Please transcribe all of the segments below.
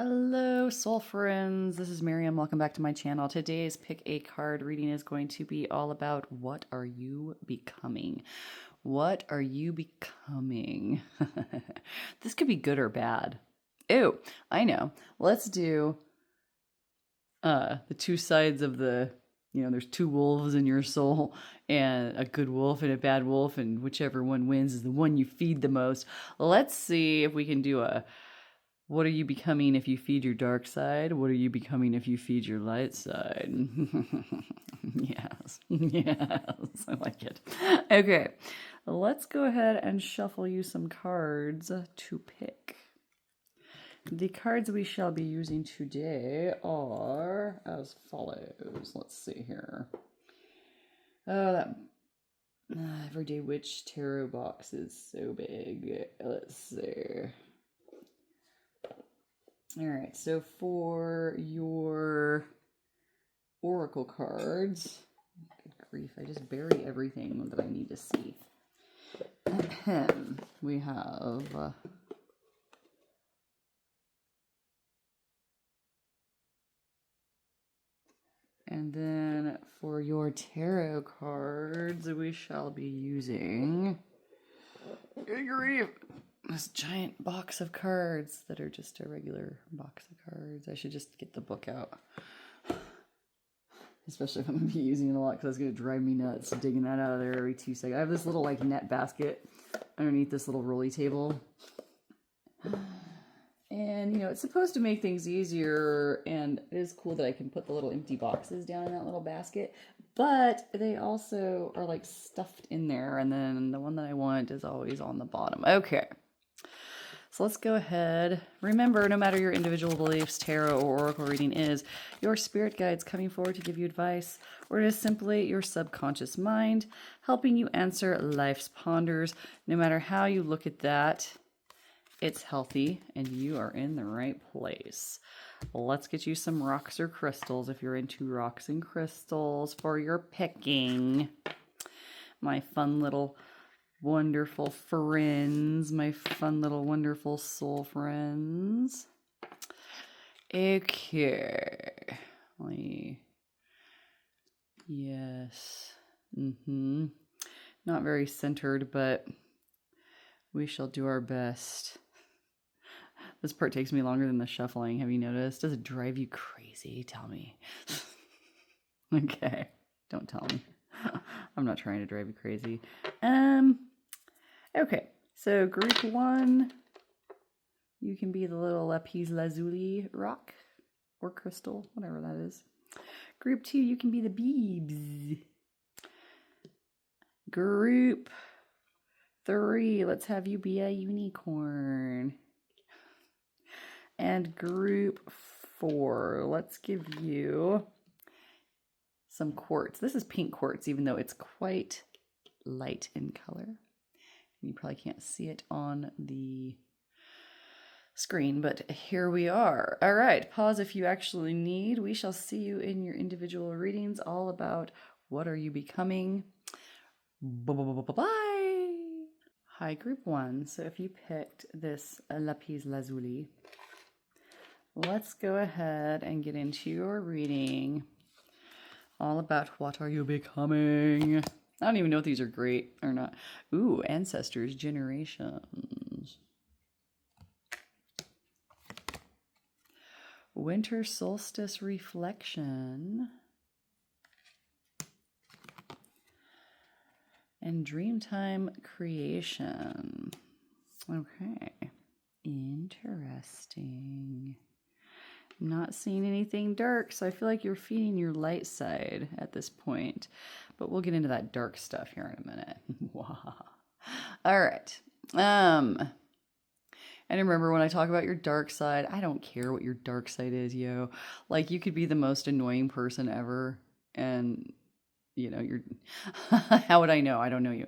Hello, soul friends. This is Miriam. Welcome back to my channel. Today's pick a card reading is going to be all about what are you becoming? What are you becoming? This could be good or bad. Ew, I know. Let's do the two sides of there's two wolves in your soul, and a good wolf and a bad wolf, and whichever one wins is the one you feed the most. Let's see if we can do a what are you becoming if you feed your dark side? What are you becoming if you feed your light side? Yes, yes, I like it. Okay, let's go ahead and shuffle you some cards to pick. The cards we shall be using today are as follows. Let's see here. Oh, that Everyday Witch Tarot box is so big. Let's see. All right, so for your oracle cards, good grief, I just bury everything that I need to see. We have and then for your tarot cards, we shall be using good grief, this giant box of cards that are just a regular box of cards. I should just get the book out. Especially if I'm going to be using it a lot, because it's going to drive me nuts digging that out of there every 2 seconds. I have this little like net basket underneath this little rolly table. And, it's supposed to make things easier, and it is cool that I can put the little empty boxes down in that little basket, but they also are like stuffed in there, and then the one that I want is always on the bottom. Okay. So let's go ahead. Remember, no matter your individual beliefs, tarot or oracle reading is your spirit guides coming forward to give you advice, or it is simply your subconscious mind helping you answer life's ponders. No matter how you look at that, it's healthy and you are in the right place. Let's get you some rocks or crystals if you're into rocks and crystals for your picking. My fun little wonderful friends, my fun little wonderful soul friends. Okay. Yes. Not very centered, but we shall do our best. This part takes me longer than the shuffling. Have you noticed? Does it drive you crazy? Tell me. Okay. Don't tell me. I'm not trying to drive you crazy. Okay, so group 1, you can be the little lapis lazuli rock or crystal, whatever that is. Group 2, you can be the beebs. Group 3, let's have you be a unicorn. And group 4, let's give you some quartz. This is pink quartz, even though it's quite light in color. You probably can't see it on the screen, but here we are. All right, pause if you actually need. We shall see you in your individual readings, all about what are you becoming. Bye. Hi, group 1. So if you picked this lapis lazuli, let's go ahead and get into your reading, all about what are you becoming. I don't even know if these are great or not. Ooh, ancestors, generations. Winter solstice reflection. And dreamtime creation. Okay, interesting. Not seeing anything dark, so I feel like you're feeding your light side at this point. But we'll get into that dark stuff here in a minute. All right. And remember, when I talk about your dark side, I don't care what your dark side is, yo. Like, you could be the most annoying person ever, and you're how would I know? I don't know you.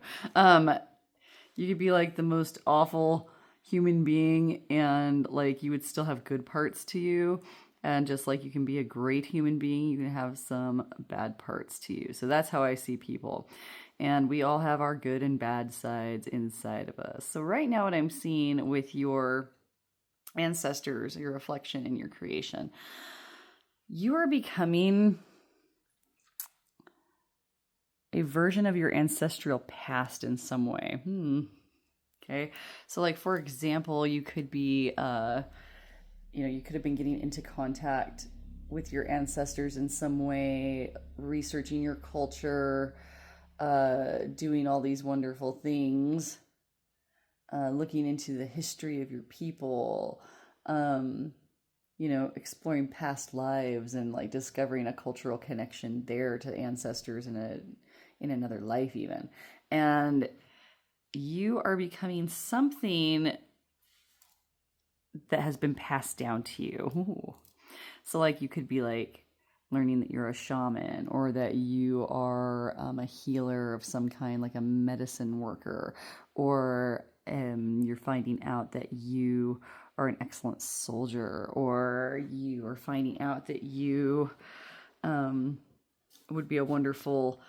You could be like the most awful human being, and like you would still have good parts to you, and just like you can be a great human being, you can have some bad parts to you. So that's how I see people, and we all have our good and bad sides inside of us. So right now what I'm seeing with your ancestors, your reflection in your creation. You are becoming a version of your ancestral past in some way. Okay. So like, for example, you could be, you could have been getting into contact with your ancestors in some way, researching your culture, doing all these wonderful things, looking into the history of your people, exploring past lives and like discovering a cultural connection there to ancestors in another life even. And you are becoming something that has been passed down to you. Ooh. So like you could be like learning that you're a shaman, or that you are a healer of some kind, like a medicine worker, or you're finding out that you are an excellent soldier, or you are finding out that you would be a wonderful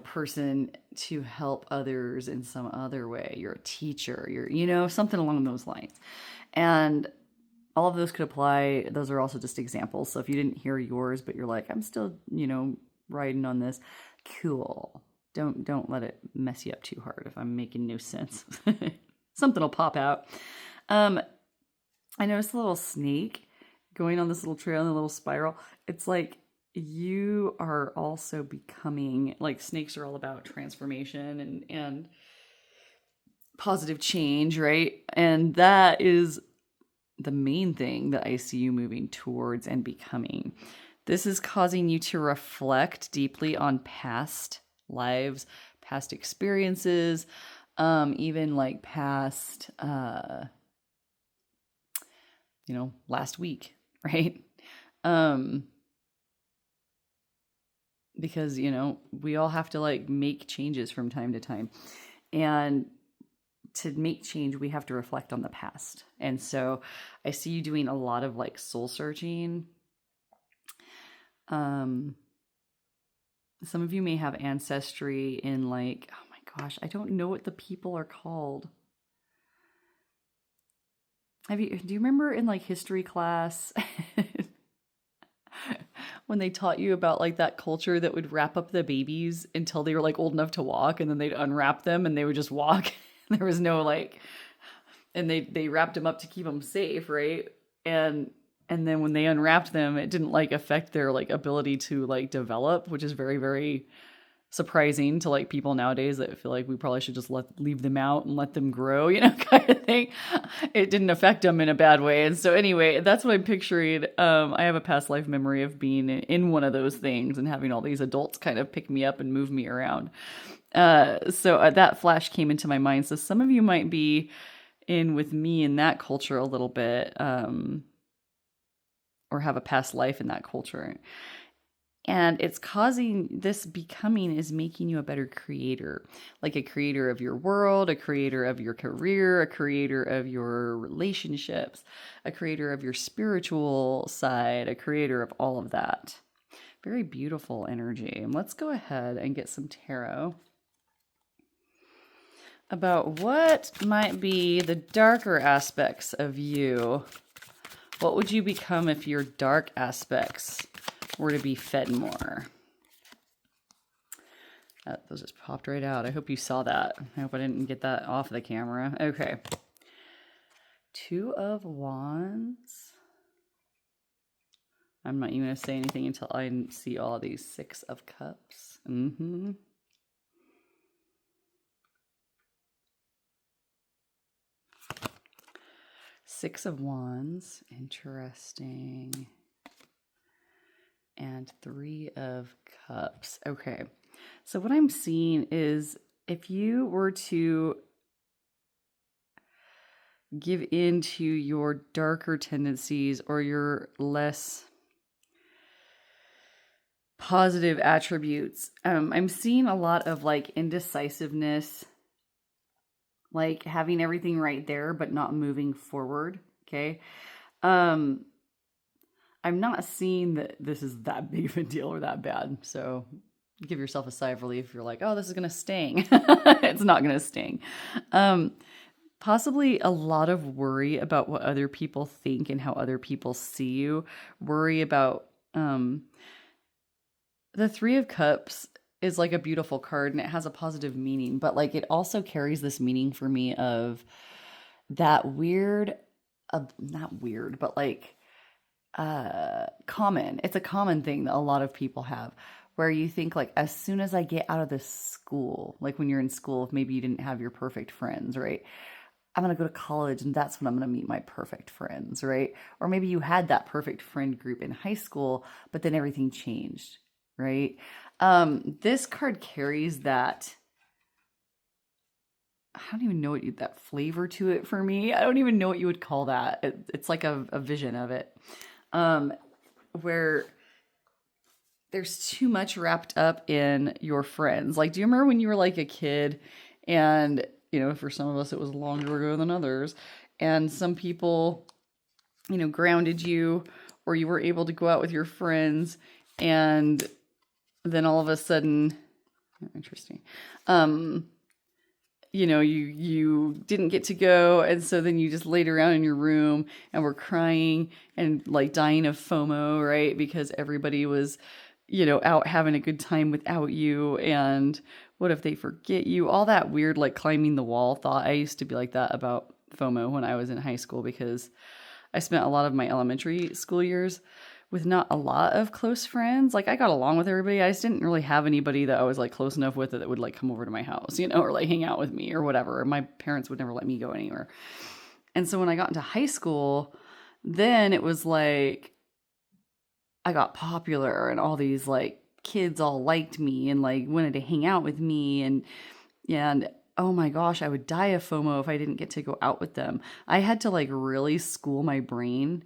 person to help others in some other way. You're a teacher, you're something along those lines. And all of those could apply. Those are also just examples. So if you didn't hear yours, but you're like, I'm still, riding on this, cool. Don't let it mess you up too hard if I'm making no sense. Something will pop out. I noticed a little snake going on this little trail in a little spiral. It's like you are also becoming, like, snakes are all about transformation and positive change, right? And that is the main thing that I see you moving towards and becoming. This is causing you to reflect deeply on past lives, past experiences, even like past, last week, right? Because, we all have to like make changes from time to time. And to make change, we have to reflect on the past. And so I see you doing a lot of like soul searching. Some of you may have ancestry in like, oh my gosh, I don't know what the people are called. Do you remember in like history class when they taught you about like that culture that would wrap up the babies until they were like old enough to walk, and then they'd unwrap them and they would just walk? There was no like, and they wrapped them up to keep them safe, right? And then when they unwrapped them, it didn't like affect their like ability to like develop, which is very, very surprising to like people nowadays that feel like we probably should just leave them out and let them grow, kind of thing. It didn't affect them in a bad way. And so anyway, that's what I'm picturing. I have a past life memory of being in one of those things and having all these adults kind of pick me up and move me around. So that flash came into my mind. So some of you might be in with me in that culture a little bit, or have a past life in that culture. And it's causing this becoming is making you a better creator, like a creator of your world, a creator of your career, a creator of your relationships, a creator of your spiritual side, a creator of all of that. Very beautiful energy. Let's go ahead and get some tarot about what might be the darker aspects of you. What would you become if your dark aspects were to be fed more? Those just popped right out. I hope you saw that. I hope I didn't get that off the camera. Okay. 2 of Wands. I'm not even going to say anything until I see all of these 6 of Cups. Mm-hmm. Six of Wands. Interesting. And 3 of Cups. Okay. So what I'm seeing is if you were to give in to your darker tendencies or your less positive attributes, I'm seeing a lot of like indecisiveness, like having everything right there, but not moving forward. Okay. I'm not seeing that this is that big of a deal or that bad. So give yourself a sigh of relief. You're like, oh, this is going to sting. It's not going to sting. possibly a lot of worry about what other people think and how other people see you. Worry about the Three of Cups is like a beautiful card and it has a positive meaning, but like it also carries this meaning for me of that weird, not weird, but like common. It's a common thing that a lot of people have where you think like as soon as I get out of this school, like when you're in school, if maybe you didn't have your perfect friends, right? I'm going to go to college and that's when I'm going to meet my perfect friends, right? Or maybe you had that perfect friend group in high school, but then everything changed, right? This card carries that. I don't even know that flavor to it for me. I don't even know what you would call that. It's like a vision of it, where there's too much wrapped up in your friends. Like, do you remember when you were like a kid and, for some of us, it was longer ago than others. And some people, grounded you or you were able to go out with your friends. And then all of a sudden, interesting, you didn't get to go. And so then you just laid around in your room and were crying and like dying of FOMO, right? Because everybody was, out having a good time without you. And what if they forget you? All that weird, like climbing the wall thought. I used to be like that about FOMO when I was in high school because I spent a lot of my elementary school years with not a lot of close friends. Like I got along with everybody. I just didn't really have anybody that I was like close enough with that would like come over to my house, or like hang out with me or whatever. My parents would never let me go anywhere. And so when I got into high school, then it was like I got popular and all these like kids all liked me and like wanted to hang out with me and oh my gosh, I would die of FOMO if I didn't get to go out with them. I had to like really school my brain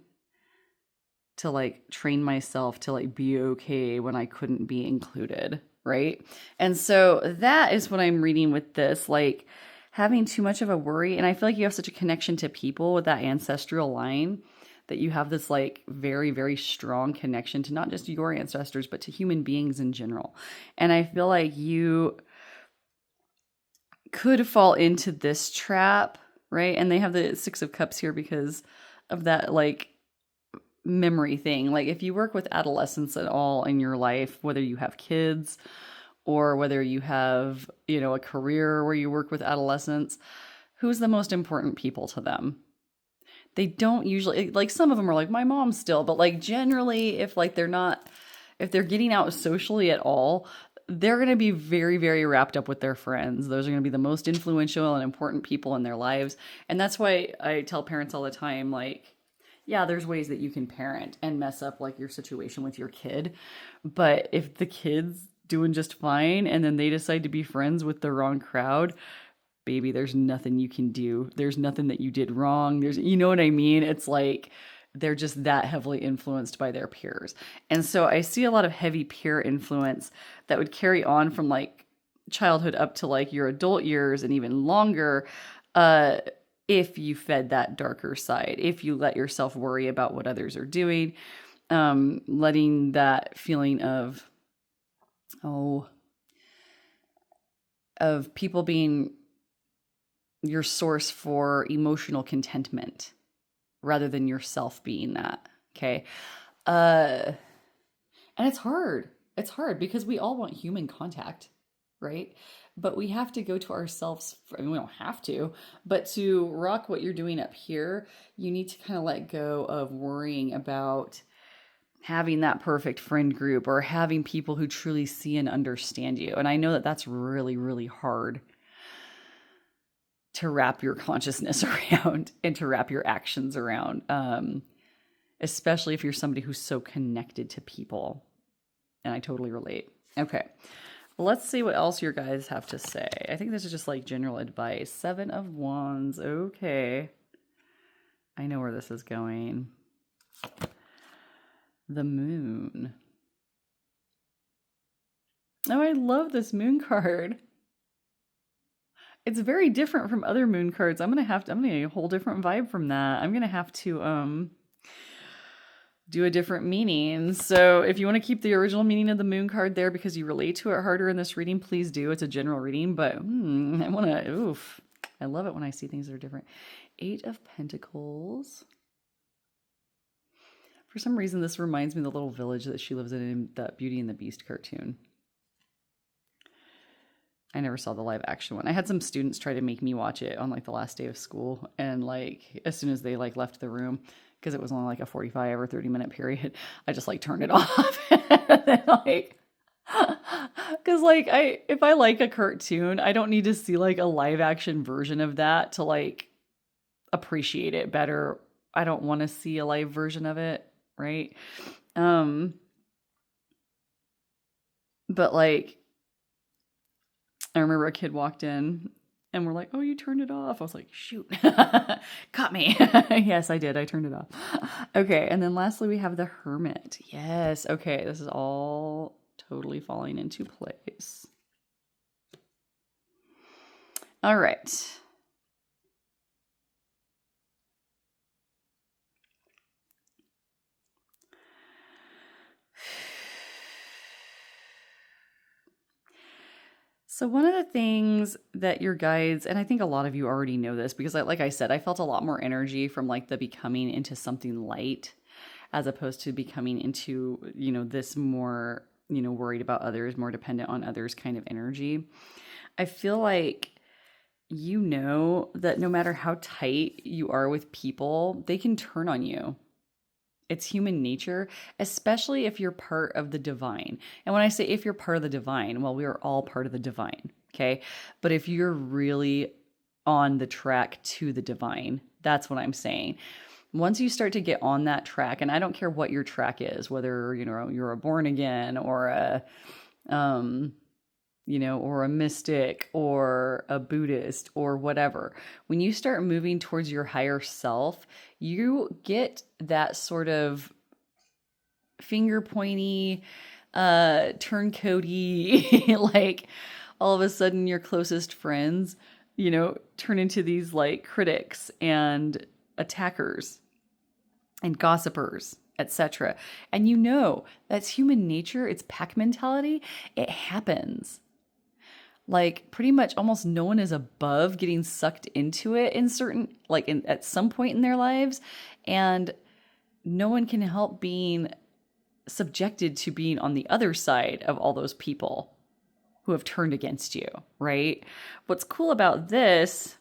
to like train myself to like be okay when I couldn't be included, right? And so that is what I'm reading with this, like having too much of a worry. And I feel like you have such a connection to people with that ancestral line that you have this like very, very strong connection to not just your ancestors, but to human beings in general. And I feel like you could fall into this trap, right? And they have the Six of Cups here because of that like memory thing. Like if you work with adolescents at all in your life, whether you have kids or whether you have, a career where you work with adolescents, who's the most important people to them? They don't usually, like some of them are like my mom still, but like generally if they're getting out socially at all, they're going to be very, very wrapped up with their friends. Those are going to be the most influential and important people in their lives. And that's why I tell parents all the time, like, yeah, there's ways that you can parent and mess up like your situation with your kid. But if the kid's doing just fine and then they decide to be friends with the wrong crowd, baby, there's nothing you can do. There's nothing that you did wrong. You know what I mean? It's like they're just that heavily influenced by their peers. And so I see a lot of heavy peer influence that would carry on from like childhood up to like your adult years and even longer. If you fed that darker side, if you let yourself worry about what others are doing, letting that feeling of people being your source for emotional contentment rather than yourself being that. Okay. And it's hard. It's hard because we all want human contact, right? But we have to go to ourselves. We don't have to, but to rock what you're doing up here, you need to kind of let go of worrying about having that perfect friend group or having people who truly see and understand you. And I know that that's really, really hard to wrap your consciousness around and to wrap your actions around, especially if you're somebody who's so connected to people. And I totally relate. Okay. Let's see what else your guys have to say. I think this is just like general advice. 7 of Wands. Okay. I know where this is going. The Moon. Oh, I love this Moon card. It's very different from other Moon cards. I'm gonna get a whole different vibe from that. I'm gonna have to do a different meaning. So if you want to keep the original meaning of the Moon card there because you relate to it harder in this reading, please do. It's a general reading, but I want to, I love it when I see things that are different. 8 of Pentacles. For some reason, this reminds me of the little village that she lives in that Beauty and the Beast cartoon. I never saw the live action one. I had some students try to make me watch it on like the last day of school. And like, as soon as they like left the room, because it was only like a 45 or 30-minute period, I just like turned it off. And then like, because like if I like a cartoon, I don't need to see like a live action version of that to like appreciate it better. I don't want to see a live version of it, right? But like, I remember a kid walked in and we're like, oh, you turned it off. I was like, shoot, caught me. Yes, I did. I turned it off. Okay. And then lastly, we have the Hermit. Yes. Okay. This is all totally falling into place. All right. So one of the things that your guides, and I think a lot of you already know this because like I said, I felt a lot more energy from like the becoming into something light as opposed to becoming into, this more, worried about others, more dependent on others kind of energy. I feel like that no matter how tight you are with people, they can turn on you. It's human nature, especially if you're part of the divine. And when I say if you're part of the divine, well, we are all part of the divine, okay? But if you're really on the track to the divine, that's what I'm saying. Once you start to get on that track, and I don't care what your track is, whether, you're a born again or or a mystic or a Buddhist or whatever. When you start moving towards your higher self, you get that sort of finger pointy, turncoaty, like all of a sudden your closest friends, turn into these like critics and attackers and gossipers, etc. And that's human nature. It's pack mentality. It happens. Like pretty much almost no one is above getting sucked into it at some point in their lives. And no one can help being subjected to being on the other side of all those people who have turned against you, right? What's cool about this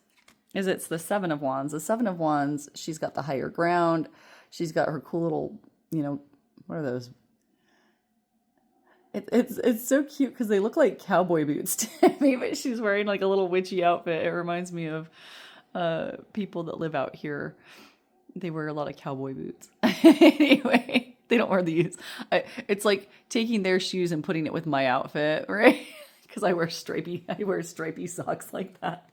is it's the 7 of Wands. The 7 of Wands, she's got the higher ground. She's got her cool little, what are those? It's so cute because they look like cowboy boots to me, but she's wearing like a little witchy outfit. It reminds me of people that live out here. They wear a lot of cowboy boots. Anyway, they don't wear these. It's like taking their shoes and putting it with my outfit, right? Because I wear stripy socks like that.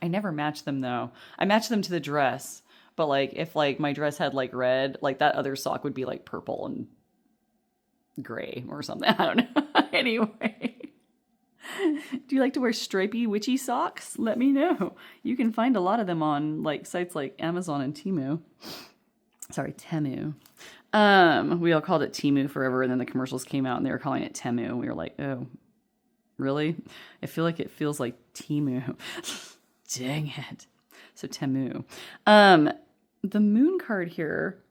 I never match them though. I match them to the dress, but like if like my dress had like red, like that other sock would be like purple and gray or something. I don't know. Anyway, do you like to wear stripy witchy socks? Let me know. You can find a lot of them on like sites like Amazon and Temu. Sorry, Temu. We all called it Temu forever, and then the commercials came out and they were calling it Temu. And we were like, oh, really? I feel like it feels like Temu. Dang it. So Temu. The moon card here.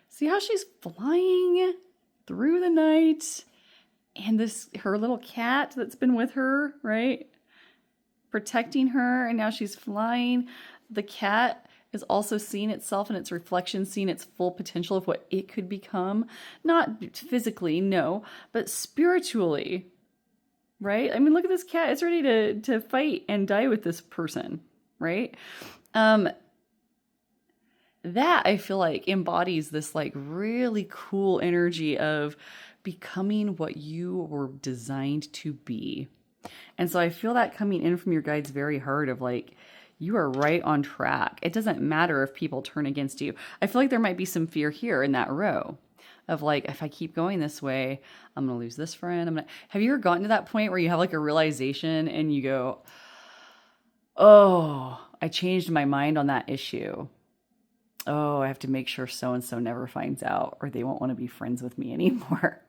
See how she's flying through the night, and her little cat that's been with her, right? Protecting her, and now she's flying. The cat is also seeing itself and its reflection, seeing its full potential of what it could become. Not physically, no, but spiritually, right? I mean, look at this cat. It's ready to fight and die with this person, right? That I feel like embodies this like really cool energy of becoming what you were designed to be. And so I feel that coming in from your guides very hard of like, you are right on track. It doesn't matter if people turn against you. I feel like there might be some fear here in that row of like, if I keep going this way, I'm going to lose this friend. Have you ever gotten to that point where you have like a realization and you go, oh, I changed my mind on that issue. Oh, I have to make sure so-and-so never finds out or they won't want to be friends with me anymore.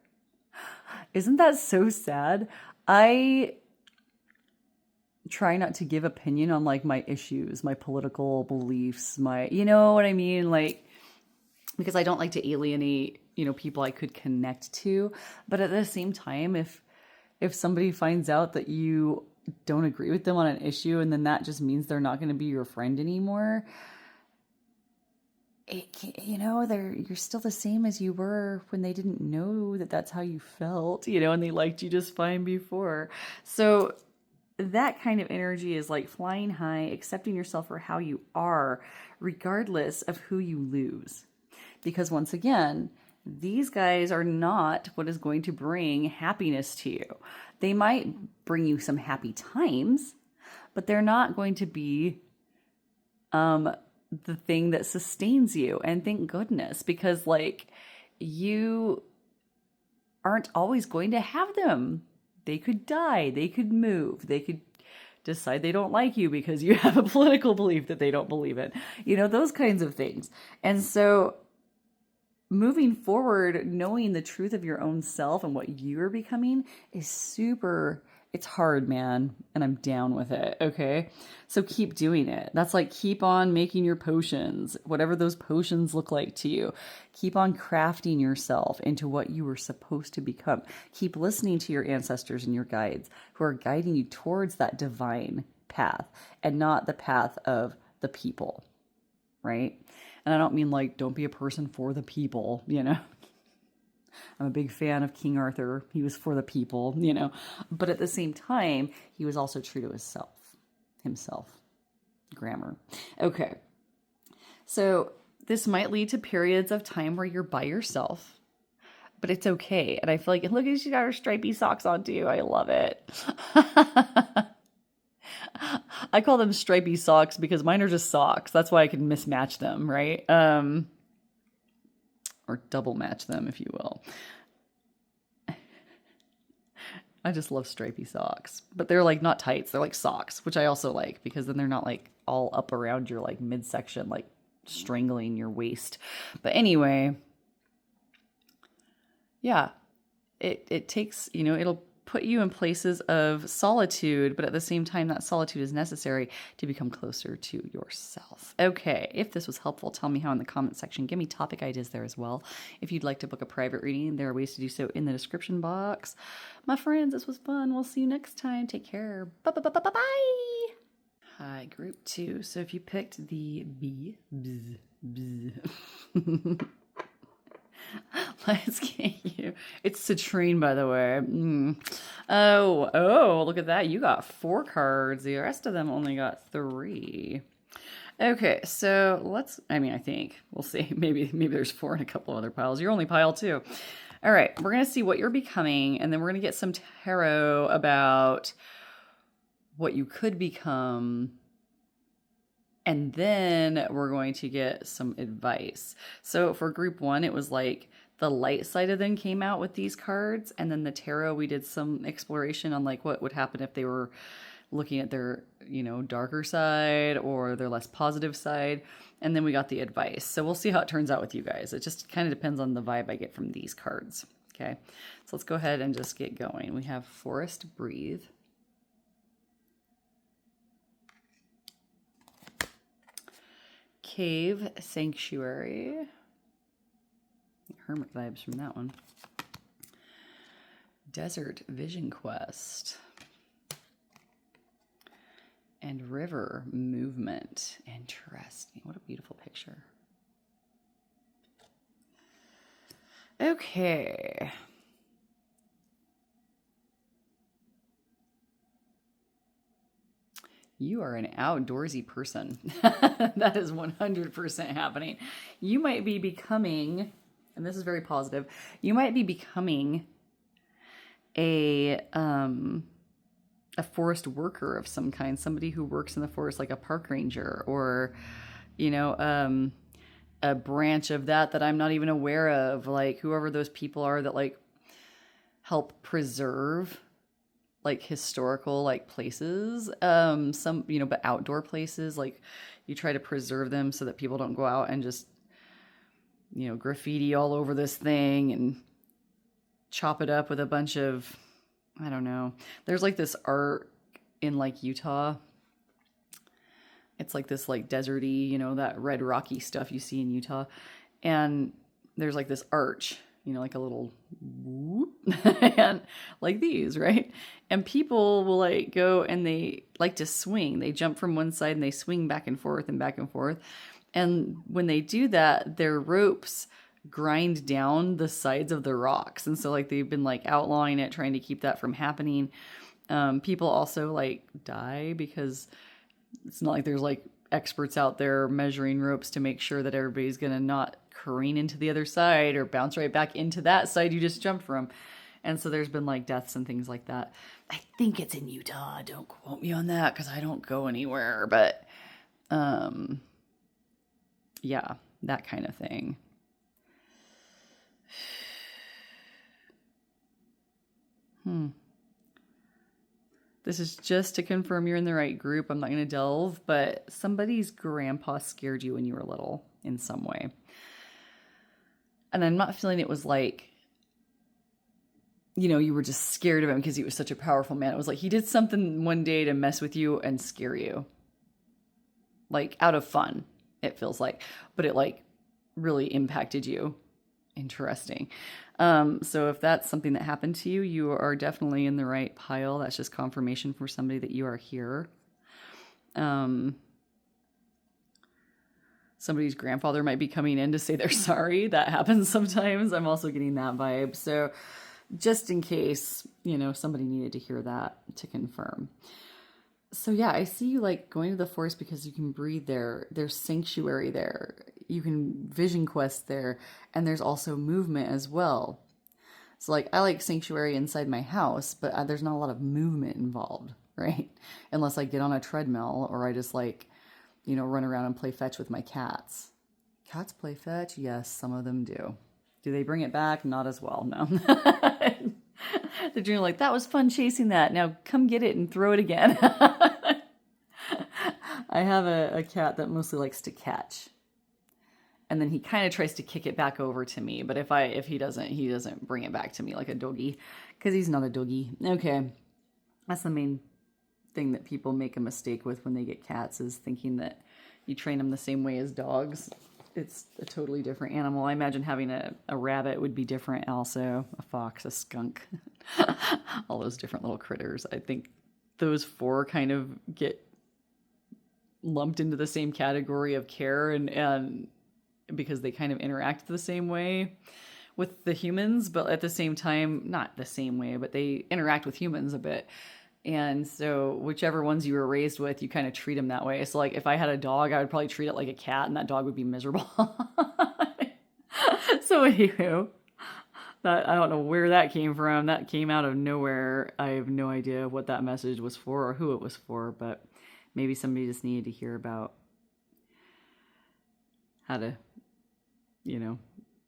Isn't that so sad? I try not to give opinion on like my issues, my political beliefs, my, you know what I mean? Like, because I don't like to alienate, people I could connect to. But at the same time, if somebody finds out that you don't agree with them on an issue, and then that just means they're not going to be your friend anymore, you're still the same as you were when they didn't know that that's how you felt, and they liked you just fine before. So that kind of energy is like flying high, accepting yourself for how you are, regardless of who you lose. Because once again, these guys are not what is going to bring happiness to you. They might bring you some happy times, but they're not going to be the thing that sustains you. And thank goodness, because like you aren't always going to have them. They could die, they could move, they could decide they don't like you because you have a political belief that they don't believe in. Those kinds of things. And so moving forward, knowing the truth of your own self and what you're becoming is it's hard, man. And I'm down with it. Okay. So keep doing it. That's like, keep on making your potions, whatever those potions look like to you. Keep on crafting yourself into what you were supposed to become. Keep listening to your ancestors and your guides who are guiding you towards that divine path and not the path of the people. Right. And I don't mean like, don't be a person for the people, I'm a big fan of King Arthur. He was for the people, but at the same time, he was also true to himself. Grammar. Okay. So this might lead to periods of time where you're by yourself, but it's okay. And I feel like, look, she got her stripy socks on too. I love it. I call them stripy socks because mine are just socks. That's why I can mismatch them, right? Or double match them, if you will. I just love stripy socks, but they're like not tights. They're like socks, which I also like because then they're not like all up around your like midsection, like strangling your waist. But anyway, yeah, it takes, it'll put you in places of solitude, but at the same time, that solitude is necessary to become closer to yourself. Okay, if this was helpful, tell me how in the comment section. Give me topic ideas there as well. If you'd like to book a private reading, there are ways to do so in the description box. My friends, this was fun. We'll see you next time. Take care. Bye. Hi, group 2. So if you picked the B, let's get you. It's citrine, by the way. Oh, look at that. You got 4 cards. The rest of them only got 3. Okay, so I think we'll see. Maybe there's 4 in a couple other piles. You're only pile 2. All right, we're going to see what you're becoming, and then we're going to get some tarot about what you could become. And then we're going to get some advice. So for group 1, it was like the light side of them came out with these cards. And then the tarot, we did some exploration on like what would happen if they were looking at their, darker side or their less positive side. And then we got the advice. So we'll see how it turns out with you guys. It just kind of depends on the vibe I get from these cards. Okay. So let's go ahead and just get going. We have Forest Breathe. Cave Sanctuary. Hermit vibes from that one. Desert Vision Quest. And River Movement. Interesting. What a beautiful picture. Okay. You are an outdoorsy person. That is 100% happening. You might be becoming, and this is very positive, you might be becoming a forest worker of some kind, somebody who works in the forest, like a park ranger or, a branch of that I'm not even aware of, like whoever those people are that like help preserve like historical like places, some, but outdoor places, like you try to preserve them so that people don't go out and just, graffiti all over this thing and chop it up with a bunch of, I don't know. There's like this art in like Utah. It's like this like deserty, you know, that red rocky stuff you see in Utah. And there's like this arch, you know, like a little whoop, and like these, right? And people will like go and they like to swing. They jump from one side and they swing back and forth and back and forth. And when they do that, their ropes grind down the sides of the rocks. And so like they've been like outlawing it, trying to keep that from happening. People also like die because it's not like there's like experts out there measuring ropes to make sure that everybody's going to not careen into the other side or bounce right back into that side you just jumped from. And so there's been like deaths and things like that. I think it's in Utah. Don't quote me on that because I don't go anywhere. But yeah, that kind of thing. This is just to confirm you're in the right group. I'm not going to delve, but somebody's grandpa scared you when you were little in some way. And I'm not feeling it was like, you know, you were just scared of him because he was such a powerful man. It was like he did something one day to mess with you and scare you. Like out of fun, it feels like. But it like really impacted you. Interesting. So if that's something that happened to you, you are definitely in the right pile. That's just confirmation for somebody that you are here. Somebody's grandfather might be coming in to say they're sorry. That happens sometimes. I'm also getting that vibe. So just in case, you know, somebody needed to hear that to confirm. So yeah, I see you like going to the forest because you can breathe there. There's sanctuary there. You can vision quest there. And there's also movement as well. So like I like sanctuary inside my house, but there's not a lot of movement involved, right? Unless I get on a treadmill or I just like, you know, run around and play fetch with my cats. Cats play fetch? Yes, some of them do. Do they bring it back? Not as well, no. They're doing like, that was fun chasing that. Now come get it and throw it again. I have a cat that mostly likes to catch. And then he kind of tries to kick it back over to me. But if he doesn't bring it back to me like a doggy. Because he's not a doggy. Okay. That's the main thing that people make a mistake with when they get cats is thinking that you train them the same way as dogs. It's a totally different animal. I imagine having a rabbit would be different also. A fox, a skunk. All those different little critters. I think those four kind of get lumped into the same category of care and because they kind of interact the same way with the humans, but at the same time, not the same way, but they interact with humans a bit. And so whichever ones you were raised with, you kind of treat them that way. So like if I had a dog, I would probably treat it like a cat and that dog would be miserable. So anywho, that, I don't know where that came from. That came out of nowhere. I have no idea what that message was for or who it was for, but maybe somebody just needed to hear about how to, you know,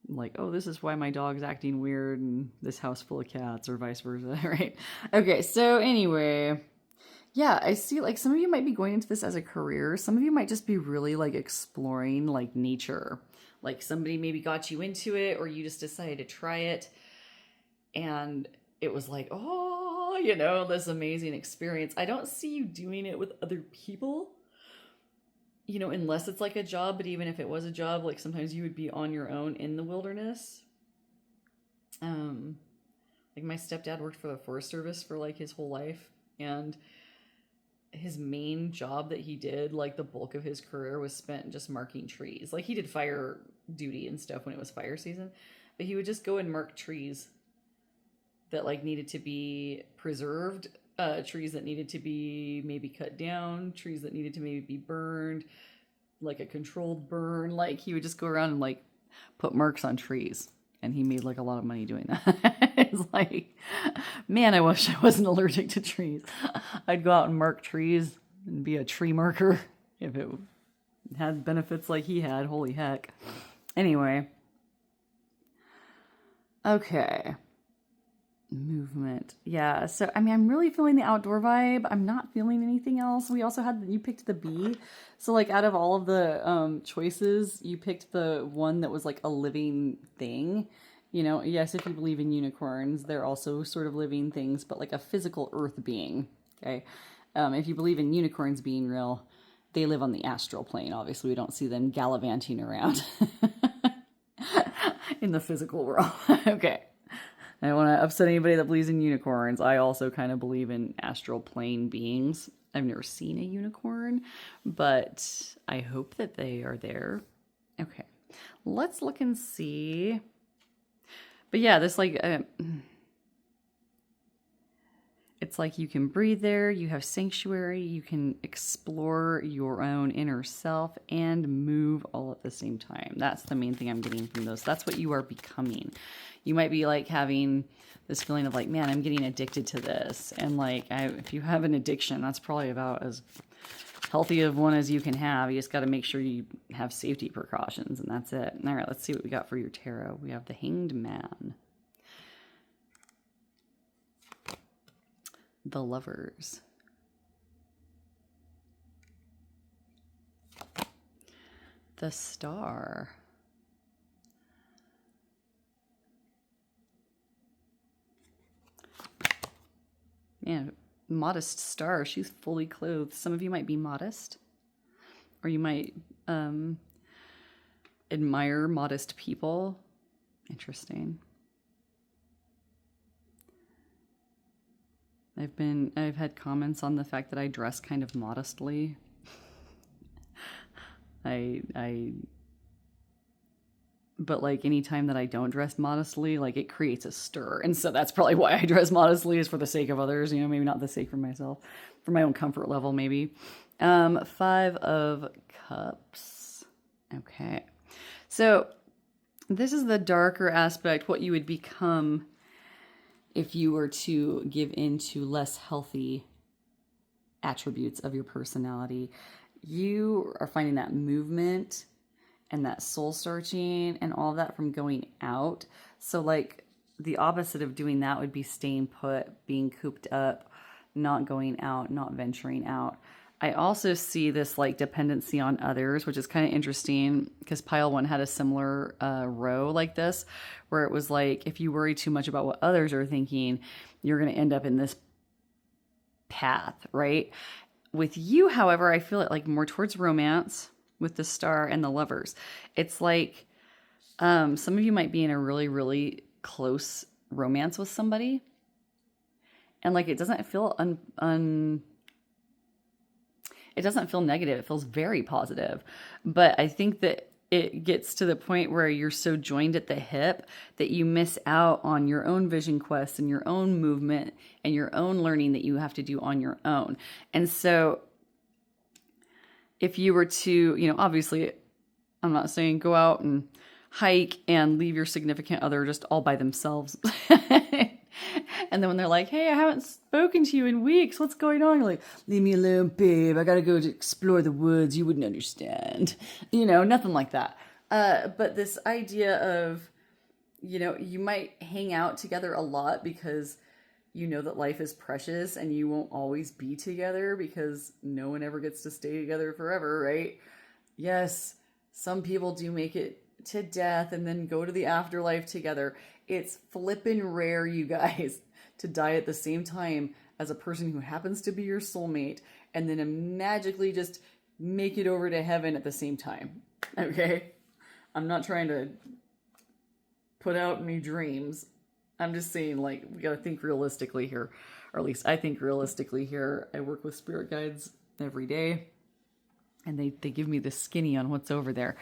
like, oh, this is why my dog's acting weird in this house full of cats or vice versa, right? Okay, so anyway, yeah, I see like some of you might be going into this as a career. Some of you might just be really like exploring like nature. Like somebody maybe got you into it or you just decided to try it and it was like, oh, you know, this amazing experience. I don't see you doing it with other people. You know, unless it's like a job, but even if it was a job, like sometimes you would be on your own in the wilderness. Like my stepdad worked for the Forest Service for like his whole life, and his main job that he did, like the bulk of his career was spent just marking trees. Like he did fire duty and stuff when it was fire season, but he would just go and mark trees that like needed to be preserved. Trees that needed to be maybe cut down, trees that needed to maybe be burned, like a controlled burn. Like he would just go around and like put marks on trees, and he made like a lot of money doing that. It's like, man, I wish I wasn't allergic to trees. I'd go out and mark trees and be a tree marker if it had benefits like he had. Holy heck. Anyway. Okay. Movement. Yeah. So, I mean, I'm really feeling the outdoor vibe. I'm not feeling anything else. We also had, you picked the bee. So like out of all of the choices, you picked the one that was like a living thing. You know, yes, if you believe in unicorns, they're also sort of living things, but like a physical earth being. Okay. If you believe in unicorns being real, they live on the astral plane. Obviously, we don't see them gallivanting around in the physical world. Okay. I don't want to upset anybody that believes in unicorns. I also kind of believe in astral plane beings. I've never seen a unicorn, but I hope that they are there. Okay. Let's look and see. But yeah, this like... it's like you can breathe there, you have sanctuary, you can explore your own inner self and move all at the same time. That's the main thing I'm getting from those. That's what you are becoming. You might be like having this feeling of like, man, I'm getting addicted to this. And like, if you have an addiction, that's probably about as healthy of one as you can have. You just got to make sure you have safety precautions, and that's it. All right, let's see what we got for your tarot. We have the Hanged Man. The Lovers. The Star. Man, modest star. She's fully clothed. Some of you might be modest, or you might admire modest people. Interesting. I've had comments on the fact that I dress kind of modestly. But like any time that I don't dress modestly, like it creates a stir. And so that's probably why I dress modestly, is for the sake of others, you know, maybe not the sake for myself, for my own comfort level, maybe. 5 of Cups. Okay. So this is the darker aspect, what you would become if you were to give in to less healthy attributes of your personality. You are finding that movement and that soul searching and all of that from going out. So like the opposite of doing that would be staying put, being cooped up, not going out, not venturing out. I also see this like dependency on others, which is kind of interesting because pile 1 had a similar row like this, where it was like, if you worry too much about what others are thinking, you're going to end up in this path, right? With you, however, I feel it like more towards romance with the Star and the Lovers. It's like some of you might be in a really, really close romance with somebody, and like it doesn't feel it doesn't feel negative. It feels very positive. But I think that it gets to the point where you're so joined at the hip that you miss out on your own vision quest and your own movement and your own learning that you have to do on your own. And so if you were to, you know, obviously, I'm not saying go out and hike and leave your significant other just all by themselves. And then when they're like, hey, I haven't spoken to you in weeks. What's going on? You're like, leave me alone, babe. I got to go to explore the woods. You wouldn't understand. You know, nothing like that. But this idea of, you know, you might hang out together a lot because you know that life is precious and you won't always be together because no one ever gets to stay together forever, right? Yes, some people do make it to death and then go to the afterlife together. It's flippin' rare, you guys, to die at the same time as a person who happens to be your soulmate and then magically just make it over to heaven at the same time. Okay? I'm not trying to put out any dreams. I'm just saying, like, we gotta think realistically here. Or at least I think realistically here. I work with spirit guides every day, and they give me the skinny on what's over there.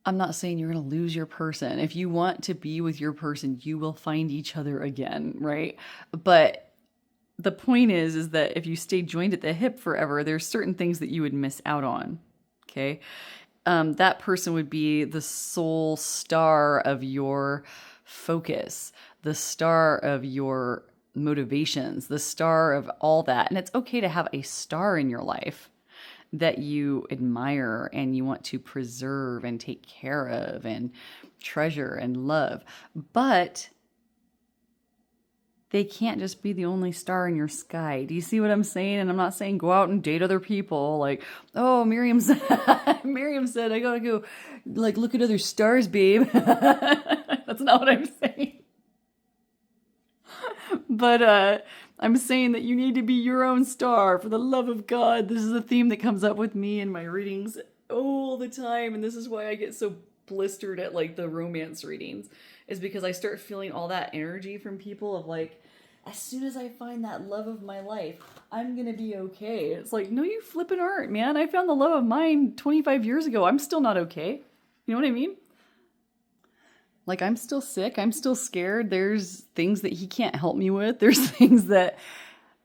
I'm not saying you're going to lose your person. If you want to be with your person, you will find each other again, right? But the point is that if you stay joined at the hip forever, there's certain things that you would miss out on, okay? That person would be the sole star of your focus, the star of your motivations, the star of all that. And it's okay to have a star in your life that you admire and you want to preserve and take care of and treasure and love. But they can't just be the only star in your sky. Do you see what I'm saying? And I'm not saying go out and date other people. Like, oh, Miriam said, I gotta go like look at other stars, babe. That's not what I'm saying. But I'm saying that you need to be your own star. For the love of God, this is a theme that comes up with me in my readings all the time, and this is why I get so blistered at like the romance readings, is because I start feeling all that energy from people of like, as soon as I find that love of my life, I'm gonna be okay. It's like, no, you flippin' aren't, man. I found the love of mine 25 years ago. I'm still not okay. You know what I mean? Like, I'm still sick. I'm still scared. There's things that he can't help me with. There's things that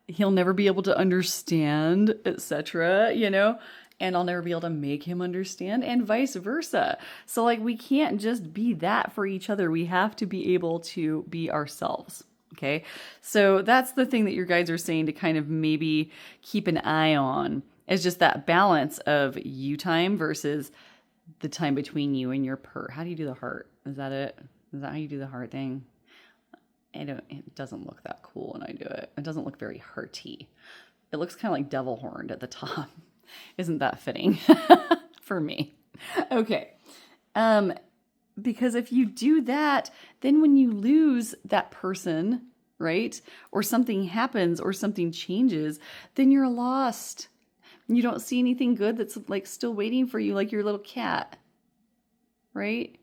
he'll never be able to understand, etc., you know? And I'll never be able to make him understand, and vice versa. So, like, we can't just be that for each other. We have to be able to be ourselves. Okay? So that's the thing that your guides are saying to kind of maybe keep an eye on, is just that balance of you time versus the time between you and your How do you do the heart? Is that it? Is that how you do the heart thing? It doesn't look that cool when I do it. It doesn't look very hearty. It looks kind of like devil horned at the top. Isn't that fitting for me? Okay. Because if you do that, then when you lose that person, right? Or something happens or something changes, then you're lost. You don't see anything good that's like still waiting for you, like your little cat, right?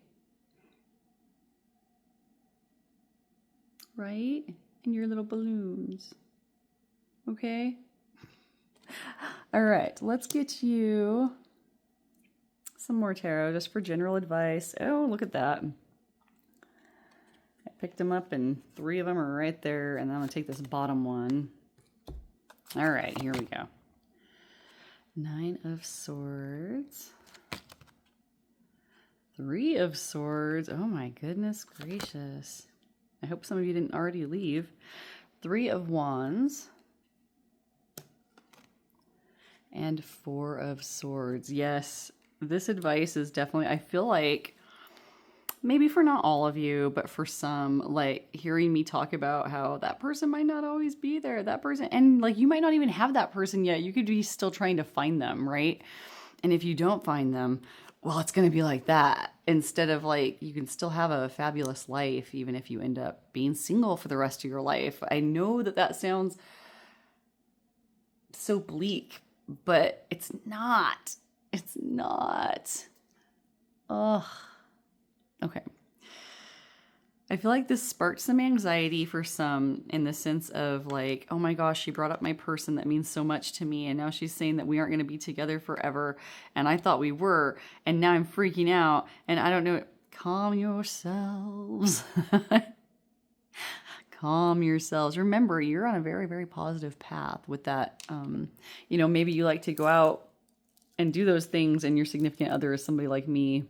Right? And your little balloons. Okay? All right, let's get you some more tarot just for general advice. Oh, look at that. I picked them up and 3 of them are right there. And then I'm going to take this bottom one. All right, here we go. 9 of Swords. 3 of Swords. Oh my goodness gracious. I hope some of you didn't already leave. 3 of Wands. And 4 of Swords. Yes, this advice is definitely, I feel like, maybe for not all of you, but for some, like hearing me talk about how that person might not always be there, that person, and like you might not even have that person yet. You could be still trying to find them, right? And if you don't find them, well, it's going to be like that. Instead of like, you can still have a fabulous life, even if you end up being single for the rest of your life. I know that that sounds so bleak, but it's not. It's not. Ugh. Okay. I feel like this sparked some anxiety for some, in the sense of like, oh my gosh, she brought up my person that means so much to me. And now she's saying that we aren't going to be together forever. And I thought we were. And now I'm freaking out. And I don't know. Calm yourselves. Calm yourselves. Remember, you're on a very, very positive path with that. You know, maybe you like to go out and do those things, and your significant other is somebody like me,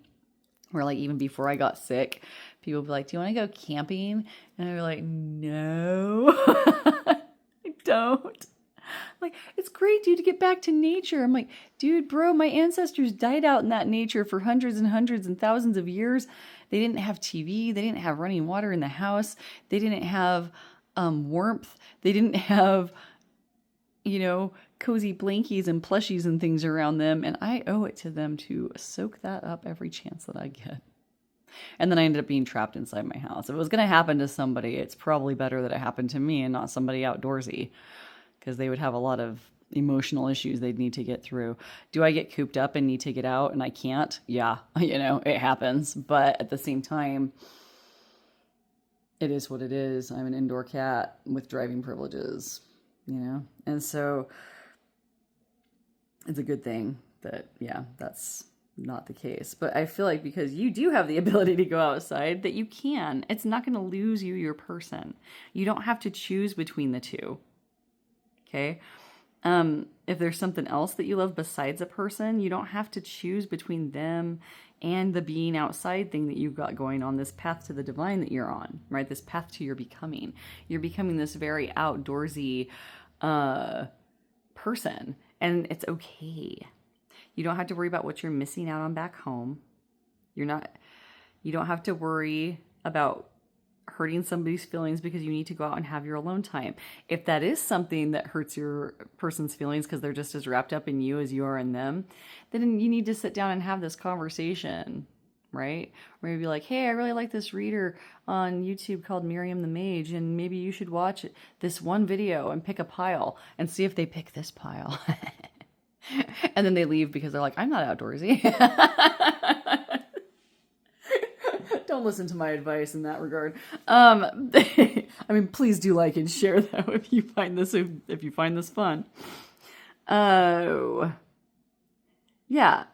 where like even before I got sick, people would be like, do you want to go camping? And I'd be like, no, I don't. Like, it's great, dude, to get back to nature. I'm like, dude, bro, my ancestors died out in that nature for hundreds and hundreds and thousands of years. They didn't have TV. They didn't have running water in the house. They didn't have warmth. They didn't have, you know, cozy blankies and plushies and things around them. And I owe it to them to soak that up every chance that I get. And then I ended up being trapped inside my house. If it was going to happen to somebody, it's probably better that it happened to me and not somebody outdoorsy, because they would have a lot of emotional issues they'd need to get through. Do I get cooped up and need to get out and I can't? Yeah, you know, it happens. But at the same time, it is what it is. I'm an indoor cat with driving privileges, you know? And so it's a good thing that, yeah, that's not the case. But I feel like because you do have the ability to go outside, that you can. It's not going to lose you your person. You don't have to choose between the two. Okay? If there's something else that you love besides a person, you don't have to choose between them and the being outside thing that you've got going on, this path to the divine that you're on, right? This path to your becoming. You're becoming this very outdoorsy person, and it's okay. You don't have to worry about what you're missing out on back home. You don't have to worry about hurting somebody's feelings because you need to go out and have your alone time. If that is something that hurts your person's feelings because they're just as wrapped up in you as you are in them, then you need to sit down and have this conversation, right? Or maybe like, hey, I really like this reader on YouTube called Miriam the Mage, and maybe you should watch this one video and pick a pile and see if they pick this pile. And then they leave because they're like, I'm not outdoorsy. Don't listen to my advice in that regard. I mean, please do like and share though if you find this fun. Oh, yeah.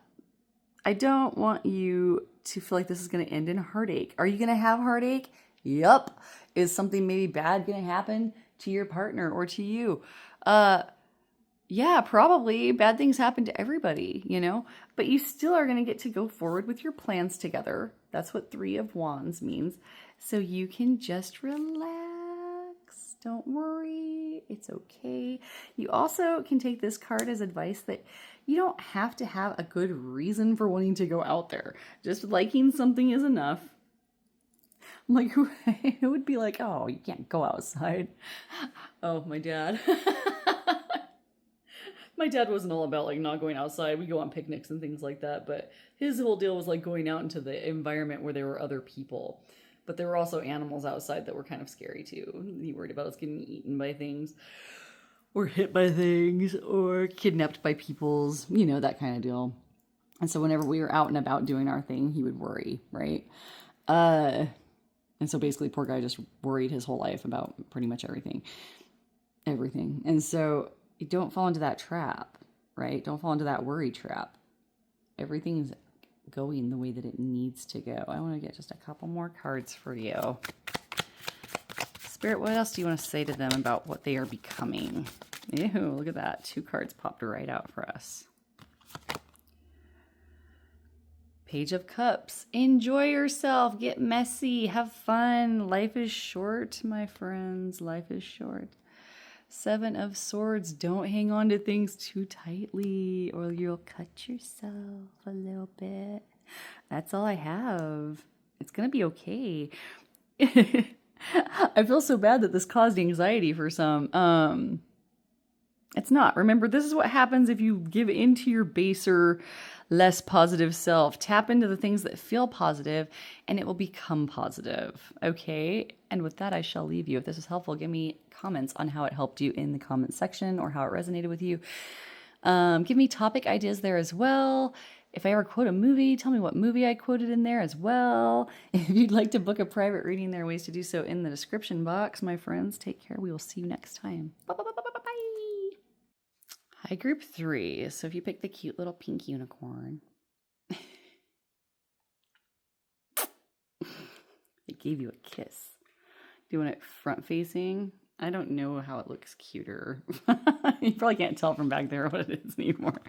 I don't want you to feel like this is going to end in heartache. Are you going to have heartache? Yup. Is something maybe bad going to happen to your partner or to you? Yeah, probably. Bad things happen to everybody, but you still are going to get to go forward with your plans together. That's what 3 of Wands means. So you can just relax. Don't worry. It's okay. You also can take this card as advice that you don't have to have a good reason for wanting to go out there. Just liking something is enough. I'm like, who would be like, oh, you can't go outside? Oh, my dad. My dad wasn't all about like not going outside. We go on picnics and things like that, but his whole deal was like going out into the environment where there were other people. But there were also animals outside that were kind of scary too. He worried about us getting eaten by things, or hit by things, or kidnapped by peoples, that kind of deal. And so whenever we were out and about doing our thing, he would worry, right? And so basically, poor guy just worried his whole life about pretty much everything. And so you don't fall into that trap, right? Don't fall into that worry trap. Everything's going the way that it needs to go. I want to get just a couple more cards for you. Spirit, what else do you want to say to them about what they are becoming? Ew, look at that. 2 cards popped right out for us. Page of Cups. Enjoy yourself. Get messy. Have fun. Life is short, my friends. Life is short. 7 of Swords. Don't hang on to things too tightly or you'll cut yourself a little bit. That's all I have. It's going to be okay. I feel so bad that this caused anxiety for some. It's not. Remember, this is what happens if you give into your baser, less positive self. Tap into the things that feel positive and it will become positive. Okay? And with that, I shall leave you. If this was helpful, give me comments on how it helped you in the comments section or how it resonated with you. Give me topic ideas there as well. If I ever quote a movie, tell me what movie I quoted in there as well. If you'd like to book a private reading, there are ways to do so in the description box. My friends, take care. We will see you next time. Bye. Hi, group 3. So if you pick the cute little pink unicorn, it gave you a kiss. Doing it front facing. I don't know how it looks cuter. You probably can't tell from back there what it is anymore.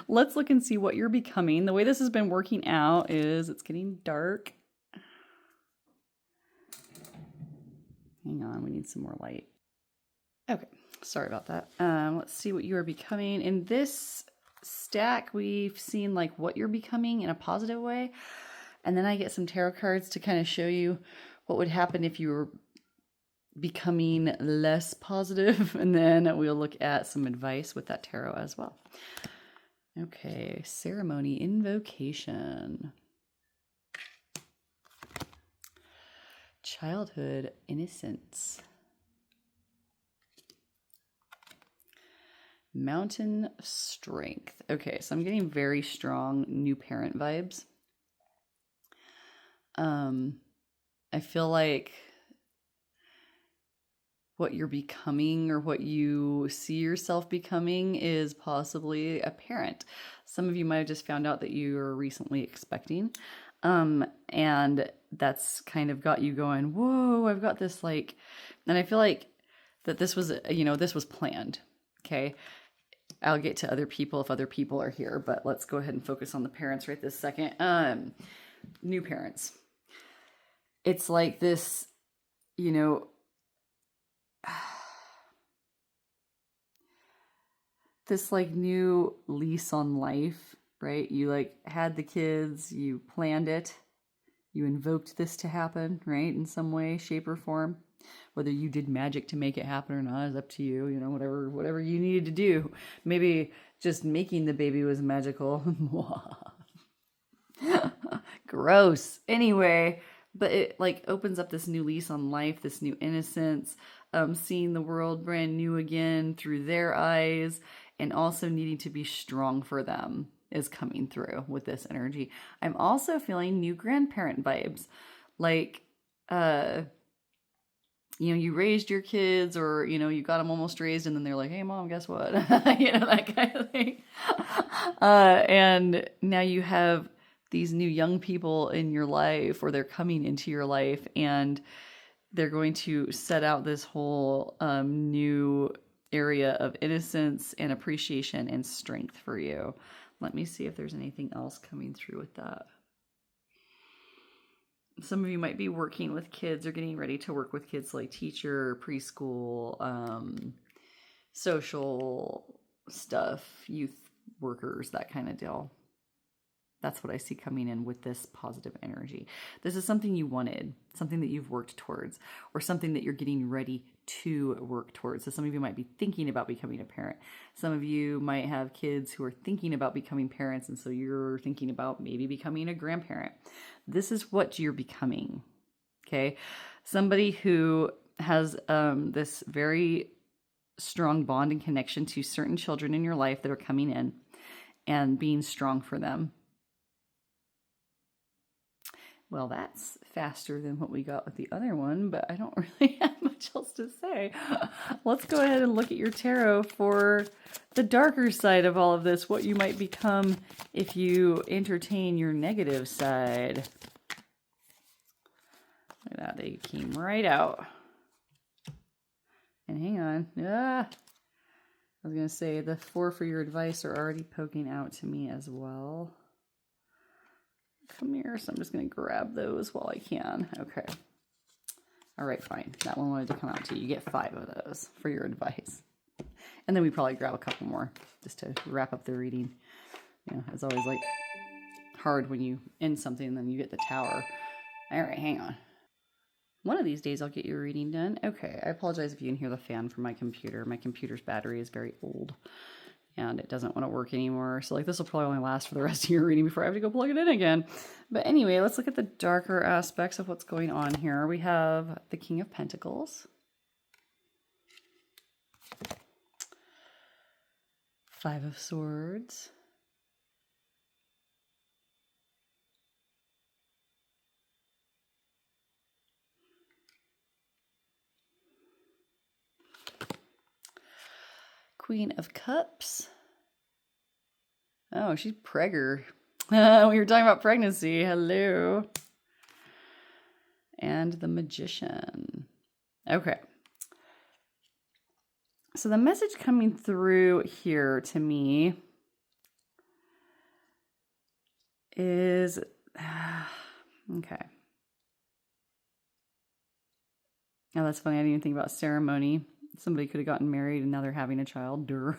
Let's look and see what you're becoming. The way this has been working out is it's getting dark. Hang on, we need some more light. Okay, sorry about that. Let's see what you are becoming. In this stack, we've seen like what you're becoming in a positive way. And then I get some tarot cards to kind of show you what would happen if you were becoming less positive. And then we'll look at some advice with that tarot as well. Okay, ceremony invocation. Childhood innocence. Mountain strength. Okay, so I'm getting very strong new parent vibes. I feel like what you're becoming or what you see yourself becoming is possibly a parent. Some of you might have just found out that you are recently expecting. And that's kind of got you going, whoa, I've got this and I feel like that this was, this was planned. Okay. I'll get to other people if other people are here, but let's go ahead and focus on the parents right this second. New parents. It's like this, this like new lease on life, right? You had the kids, you planned it, you invoked this to happen, right? In some way, shape, or form. Whether you did magic to make it happen or not is up to you, whatever you needed to do. Maybe just making the baby was magical. Gross. Anyway, but it like opens up this new lease on life, this new innocence, seeing the world brand new again through their eyes, and also needing to be strong for them is coming through with this energy. I'm also feeling new grandparent vibes. Like, you raised your kids, or, you got them almost raised, and then they're like, hey, mom, guess what? That kind of thing. And now you have these new young people in your life, or they're coming into your life, and they're going to set out this whole new area of innocence and appreciation and strength for you. Let me see if there's anything else coming through with that. Some of you might be working with kids or getting ready to work with kids, like teacher, preschool, social stuff, youth workers, that kind of deal. That's what I see coming in with this positive energy. This is something you wanted, something that you've worked towards, or something that you're getting ready to work towards. So some of you might be thinking about becoming a parent. Some of you might have kids who are thinking about becoming parents, and so you're thinking about maybe becoming a grandparent. This is what you're becoming, okay? Somebody who has this very strong bond and connection to certain children in your life that are coming in and being strong for them. Well, that's faster than what we got with the other one, but I don't really have much else to say. Let's go ahead and look at your tarot for the darker side of all of this, what you might become if you entertain your negative side. Look at that, they came right out. And hang on. I was going to say the 4 for your advice are already poking out to me as well. Come here, so I'm just going to grab those while I can. Okay. All right, fine. That one wanted to come out too. You get 5 of those for your advice. And then we probably grab a couple more just to wrap up the reading. It's always like hard when you end something and then you get the tower. All right, hang on. One of these days I'll get your reading done. Okay, I apologize if you can hear the fan from my computer. My computer's battery is very old and it doesn't want to work anymore. So this will probably only last for the rest of your reading before I have to go plug it in again. But anyway, let's look at the darker aspects of what's going on here. We have the King of Pentacles. 5 of Swords. Queen of Cups. Oh, she's pregger. We were talking about pregnancy. Hello. And the Magician. Okay. So the message coming through here to me is, okay. Now that's funny. I didn't even think about ceremony. Somebody could have gotten married and now they're having a child. Durr.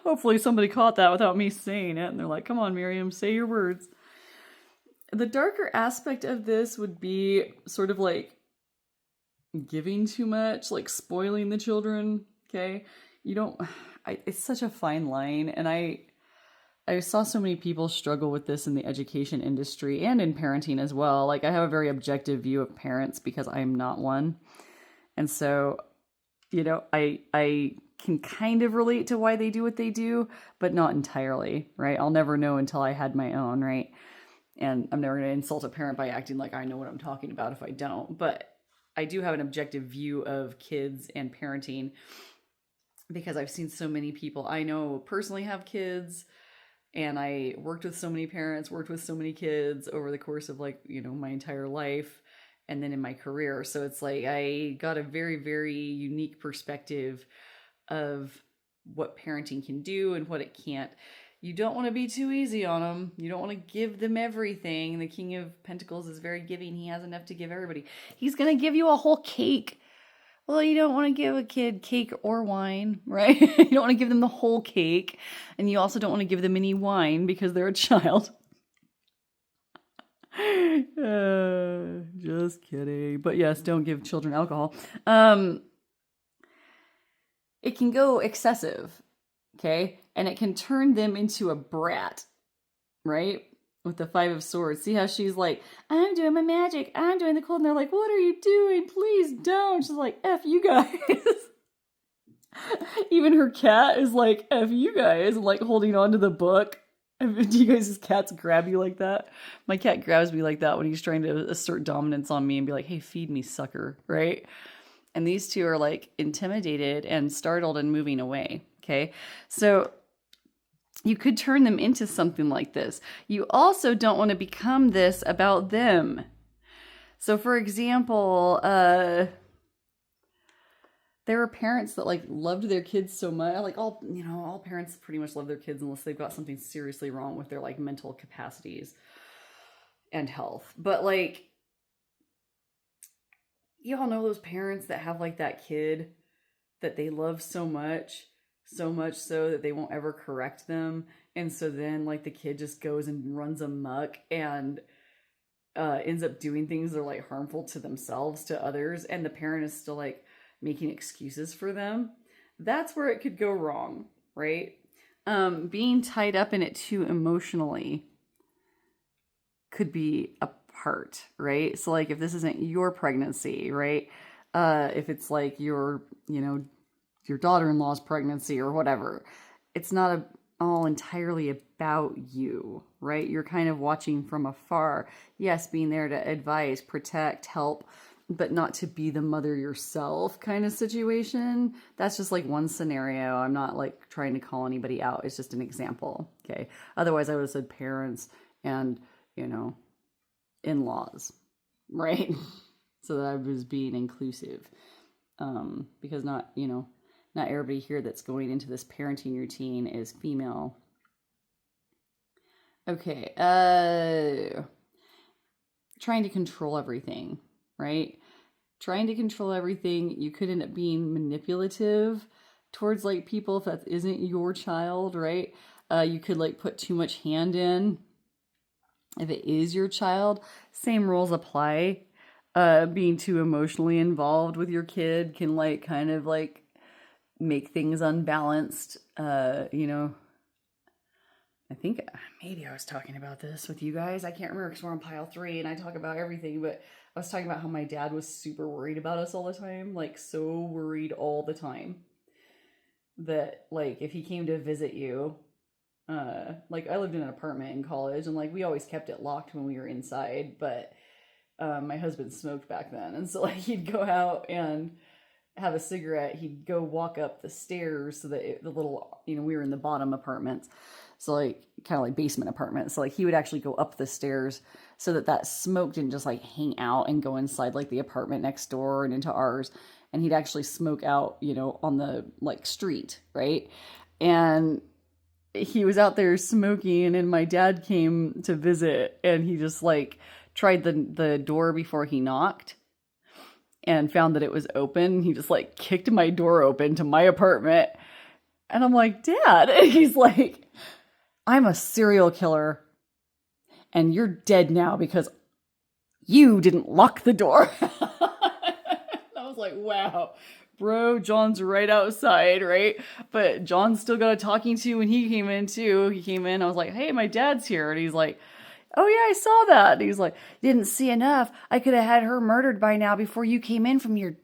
Hopefully somebody caught that without me saying it. And they're like, come on, Miriam, say your words. The darker aspect of this would be sort of like giving too much, like spoiling the children. Okay. It's such a fine line. And I saw so many people struggle with this in the education industry and in parenting as well. Like I have a very objective view of parents because I'm not one. And so, I can kind of relate to why they do what they do, but not entirely, right? I'll never know until I had my own, right? And I'm never going to insult a parent by acting like I know what I'm talking about if I don't. But I do have an objective view of kids and parenting because I've seen so many people I know personally have kids, and I worked with so many parents, worked with so many kids over the course of my entire life. And then in my career. So it's like I got a very, very unique perspective of what parenting can do and what it can't. You don't want to be too easy on them. You don't want to give them everything. The King of Pentacles is very giving. He has enough to give everybody. He's going to give you a whole cake. Well, you don't want to give a kid cake or wine, right? You don't want to give them the whole cake. And you also don't want to give them any wine because they're a child. Just kidding. But yes, don't give children alcohol. It can go excessive, okay? And it can turn them into a brat, right? with the Five of Swords. See how she's like, I'm doing my magic. I'm doing the cold. And they're like, what are you doing? Please don't. She's like, F you guys. Even her cat is like, F you guys, like holding on to the book. Do you guys' cats grab you like that? My cat grabs me like that when he's trying to assert dominance on me and be like, hey, feed me, sucker, right? And these two are like intimidated and startled and moving away, okay? So you could turn them into something like this. You also don't want to become this about them. So for example, there were parents that like loved their kids so much. Like all parents pretty much love their kids unless they've got something seriously wrong with their like mental capacities and health. But like, you all know those parents that have like that kid that they love so much so that they won't ever correct them. And so then like the kid just goes and runs amok and ends up doing things that are like harmful to themselves, to others. And the parent is still like making excuses for them. That's where it could go wrong, right? Being tied up in it too emotionally could be a part, right? So like if this isn't your pregnancy, right? If it's like your daughter-in-law's pregnancy or whatever, it's not all entirely about you, right? You're kind of watching from afar. Yes, being there to advise, protect, help, but not to be the mother yourself kind of situation. That's just like one scenario. I'm not like trying to call anybody out. It's just an example, okay? Otherwise, I would have said parents and, in-laws, right? So that I was being inclusive. Because not everybody here that's going into this parenting routine is female. Okay, trying to control everything, right? Trying to control everything, you could end up being manipulative towards like people if that isn't your child, right? You could like put too much hand in if it is your child. Same rules apply. Being too emotionally involved with your kid can like kind of like make things unbalanced. I think maybe I was talking about this with you guys. I can't remember because we're on pile 3 and I talk about everything, but I was talking about how my dad was super worried about us all the time, like so worried all the time that like if he came to visit you, like I lived in an apartment in college and like we always kept it locked when we were inside, but my husband smoked back then. And so like he'd go out and have a cigarette. He'd go walk up the stairs so that the little, we were in the bottom apartments. So like kind of like basement apartments. So like he would actually go up the stairs so that smoke didn't just like hang out and go inside like the apartment next door and into ours. And he'd actually smoke out, on the like street. Right. And he was out there smoking and my dad came to visit and he just like tried the door before he knocked and found that it was open. He just like kicked my door open to my apartment. And I'm like, Dad. And he's like, I'm a serial killer and you're dead now because you didn't lock the door. I was like, wow, bro, John's right outside, right? But John still got a talking to when he came in too. He came in, I was like, hey, my dad's here. And he's like, oh yeah, I saw that. And he's like, didn't see enough. I could have had her murdered by now before you came in from your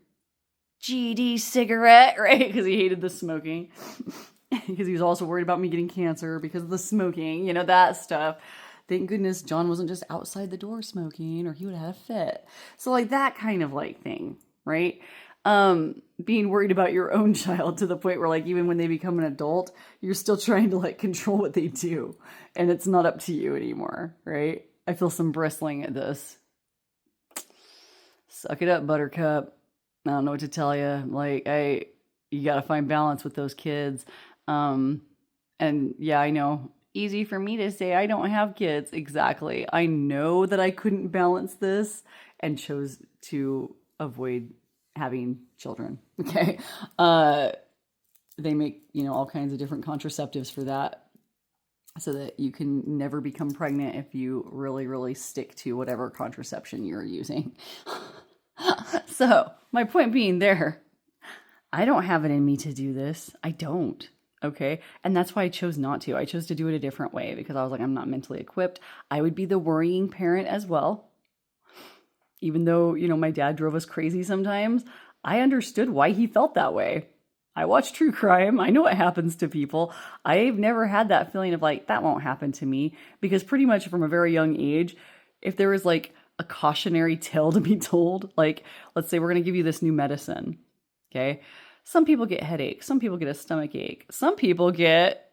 GD cigarette, right? Because he hated the smoking. Because he was also worried about me getting cancer because of the smoking, that stuff. Thank goodness John wasn't just outside the door smoking or he would have had a fit. So like that kind of like thing, right? Being worried about your own child to the point where like even when they become an adult, you're still trying to like control what they do and it's not up to you anymore, right? I feel some bristling at this. Suck it up, Buttercup. I don't know what to tell you. Like you got to find balance with those kids. And yeah, I know, easy for me to say I don't have kids. Exactly. I know that I couldn't balance this and chose to avoid having children. Okay. They make, all kinds of different contraceptives for that so that you can never become pregnant if you really, really stick to whatever contraception you're using. So my point being there, I don't have it in me to do this. I don't. Okay. And that's why I chose not to. I chose to do it a different way because I was like, I'm not mentally equipped. I would be the worrying parent as well. Even though, my dad drove us crazy sometimes, I understood why he felt that way. I watch true crime. I know what happens to people. I've never had that feeling of like, that won't happen to me because pretty much from a very young age, if there was like a cautionary tale to be told, like, let's say we're going to give you this new medicine. Okay. Some people get headaches. Some people get a stomach ache. Some people get